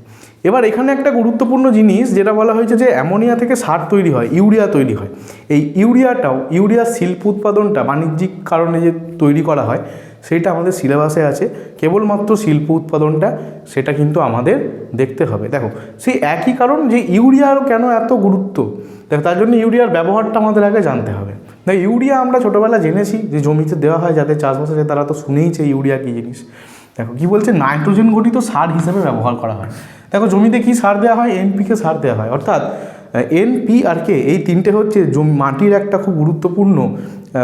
এবার এখানে একটা গুরুত্বপূর্ণ জিনিস যেটা বলা হয়েছে যে অ্যামোনিয়া থেকে সার তৈরি হয়, ইউরিয়া তৈরি হয়। এই ইউরিয়ার শিল্প উৎপাদনটা বাণিজ্যিক কারণে যে তৈরি করা হয় সেইটা আমাদের সিলেবাসে আছে, কেবলমাত্র শিল্প উৎপাদনটা সেটা কিন্তু আমাদের দেখতে হবে। দেখো সেই একই কারণ যে ইউরিয়ার কেন এত গুরুত্ব, দেখো তার জন্য ইউরিয়ার ব্যবহারটা আমাদের আগে জানতে হবে। দেখো ইউরিয়া আমরা ছোটোবেলা জেনেছি যে জমিতে দেওয়া হয় যাদের চাষবাস আছে তারা তো শুনেইছে ইউরিয়া কী জিনিস। দেখো কী বলছে, নাইট্রোজেন ঘটিত সার হিসেবে ব্যবহার করা হয়। দেখো জমিতে কী সার দেওয়া হয়, NPK সার দেওয়া হয়, অর্থাৎ NP আর K এই তিনটে হচ্ছে মাটির একটা খুব গুরুত্বপূর্ণ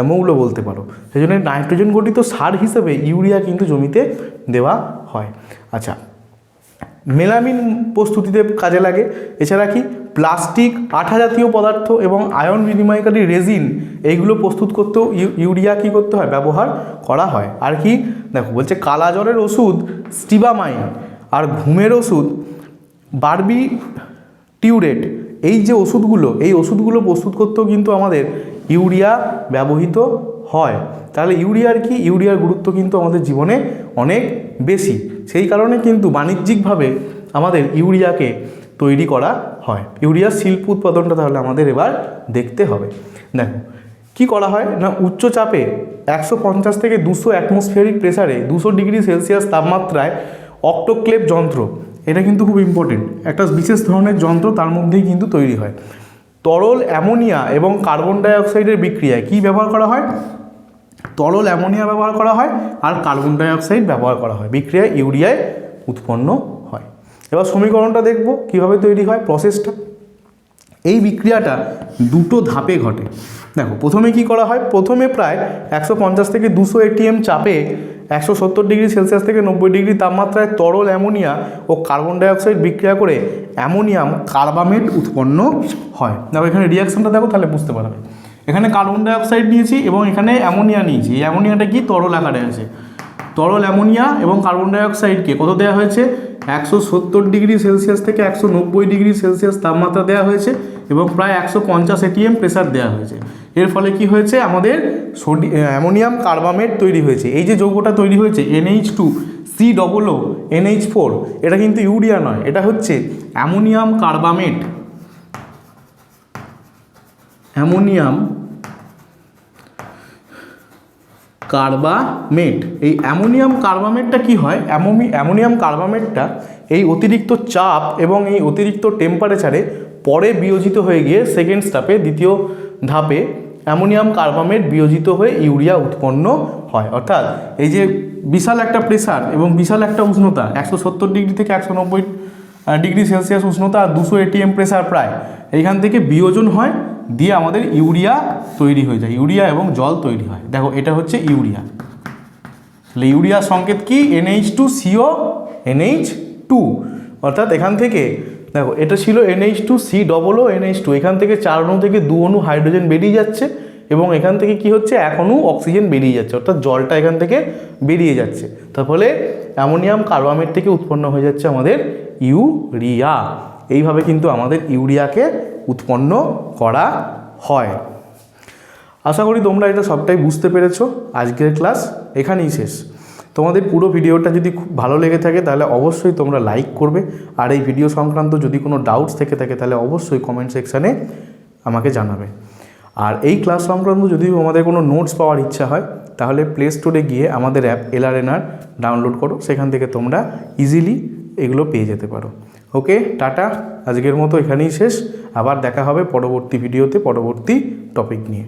মৌল বলতে পারো, সেই জন্য নাইট্রোজেন ঘটিত সার হিসেবে ইউরিয়া কিন্তু জমিতে দেওয়া হয়। আচ্ছা, মেলামিন প্রস্তুতিতে কাজে লাগে। এছাড়া কি, প্লাস্টিক, আঠা জাতীয় পদার্থ এবং আয়ন বিনিময়কারী রেজিন এইগুলো প্রস্তুত করতেও ইউরিয়া কী করতে হয়, ব্যবহার করা হয়। আর কি, দেখো বলছে কালাজ্বরের ওষুধ স্টিবামাইন আর ঘুমের ওষুধ বারবিটিউরেট, এই যে ওষুধগুলো, এই ওষুধগুলো প্রস্তুত করতেও কিন্তু আমাদের ইউরিয়া ব্যবহৃত হয়। তাহলে ইউরিয়ার কি, ইউরিয়ার গুরুত্ব কিন্তু আমাদের জীবনে অনেক বেশি, সেই কারণে কিন্তু বাণিজ্যিকভাবে আমাদের ইউরিয়াকে তৈরি করা হয়। ইউরিয়ার শিল্প উৎপাদনটা তাহলে আমাদের এবার দেখতে হবে। দেখো কি করা হয় না, উচ্চ চাপে 150 থেকে 200 অ্যাটমসফিয়ারিক প্রেসারে 200 ডিগ্রি সেলসিয়াস তাপমাত্রায় অটোক্লেভ যন্ত্র, এটা কিন্তু খুব ইম্পর্টেন্ট, একটা বিশেষ ধরনের যন্ত্র, তার মধ্যেই কিন্তু তৈরি হয়। তরল অ্যামোনিয়া এবং কার্বন ডাইঅক্সাইডের বিক্রিয়ায় কি ব্যবহার করা হয়, তরল অ্যামোনিয়া ব্যবহার করা হয় আর কার্বন ডাইঅক্সাইড ব্যবহার করা হয়, বিক্রিয়ায় ইউরিয়ায় উৎপন্ন হয়। এবার সমীকরণটা দেখব কিভাবে তৈরি হয়, প্রসেসটা। এই বিক্রিয়াটা দুটো ধাপে ঘটে। দেখো প্রথমে কি করা হয়, প্রথমে প্রায় 150 থেকে 200 ATM চাপে 170 ডিগ্রি সেলসিয়াস থেকে 90 ডিগ্রি তাপমাত্রায় তরল অ্যামোনিয়া ও কার্বন ডাইঅক্সাইড বিক্রিয়া করে অ্যামোনিয়াম কার্বামেট উৎপন্ন হয়। দেখো এখানে রিয়াকশনটা দেখো তাহলে বুঝতে পারবে, এখানে কার্বন ডাইঅক্সাইড নিয়েছি এবং এখানে অ্যামোনিয়া নিয়েছি। এই অ্যামোনিয়াটা কি, তরল আকারে আছে। তরল অ্যামোনিয়া এবং কার্বন ডাইঅক্সাইডকে কত দেওয়া হয়েছে, 170 ডিগ্রি সেলসিয়াস থেকে 190 ডিগ্রি সেলসিয়াস তাপমাত্রা দেওয়া হয়েছে এবং প্রায় 150 ATM প্রেসার দেওয়া হয়েছে। এর ফলে কি হয়েছে, আমাদের অ্যামোনিয়াম কার্বামেট তৈরি হয়েছে। এই যে যৌগটা তৈরি হয়েছে NH2COO NH4, এটা কিন্তু ইউরিয়া নয়, এটা হচ্ছে অ্যামোনিয়াম কার্বামেট। অ্যামোনিয়াম কার্বামেট, এই অ্যামোনিয়াম কার্বামেটটা কি হয়, অ্যামোনিয়াম কার্বামেটটা এই অতিরিক্ত চাপ এবং এই অতিরিক্ত টেম্পারেচারে পরে বিয়োজিত হয়ে গিয়ে সেকেন্ড স্টেপে, দ্বিতীয় ধাপে অ্যামোনিয়াম কার্বামেট বিয়োজিত হয়ে ইউরিয়া উৎপন্ন হয়। অর্থাৎ এই যে বিশাল একটা প্রেসার এবং বিশাল একটা উষ্ণতা 170 ডিগ্রি থেকে 190 ডিগ্রি সেলসিয়াস উষ্ণতা আর 200 ATM প্রেসার প্রায়, এইখান থেকে বিয়োজন হয়, দিয়ে আমাদের ইউরিয়া তৈরি হয়ে যায়, ইউরিয়া এবং জল তৈরি হয়। দেখো এটা হচ্ছে ইউরিয়া, তাহলে ইউরিয়ার সংকেত কি? NH2CO NH2, অর্থাৎ এখান থেকে দেখো এটা ছিল NH2COO NH2, এখান থেকে 4 অণু থেকে 2 অণু হাইড্রোজেন বেরিয়ে যাচ্ছে এবং এখান থেকে কি হচ্ছে 1 অণু অক্সিজেন বেরিয়ে যাচ্ছে, অর্থাৎ জলটা এখান থেকে বেরিয়ে যাচ্ছে। তার ফলে অ্যামোনিয়াম কার্বামেট থেকে উৎপন্ন হয়ে যাচ্ছে আমাদের ইউরিয়া। এইভাবে কিন্তু আমাদের ইউরিয়াকে উৎপন্ন করা হয়। আশা করি তোমরা এটা সবটাই বুঝতে পেরেছো। আজকের ক্লাস এখানেই শেষ। তোমাদের পুরো ভিডিওটা যদি খুব ভালো লেগে থাকে তাহলে অবশ্যই তোমরা লাইক করবে, আর এই ভিডিও সংক্রান্ত যদি কোনো ডাউটস থেকে থাকে তাহলে অবশ্যই কমেন্ট সেকশানে আমাকে জানাবে। আর এই ক্লাস সংক্রান্ত যদি আমাদের কোনো নোটস পাওয়ার ইচ্ছা হয় তাহলে প্লে স্টোরে গিয়ে আমাদের অ্যাপ LRNR ডাউনলোড করো, সেখান থেকে তোমরা ইজিলি এগুলো পেয়ে যেতে পারো। ওকে, টাটা, আজকের মতো এখানেই শেষ। আবার দেখা হবে পরবর্তী ভিডিওতে পরবর্তী টপিক নিয়ে।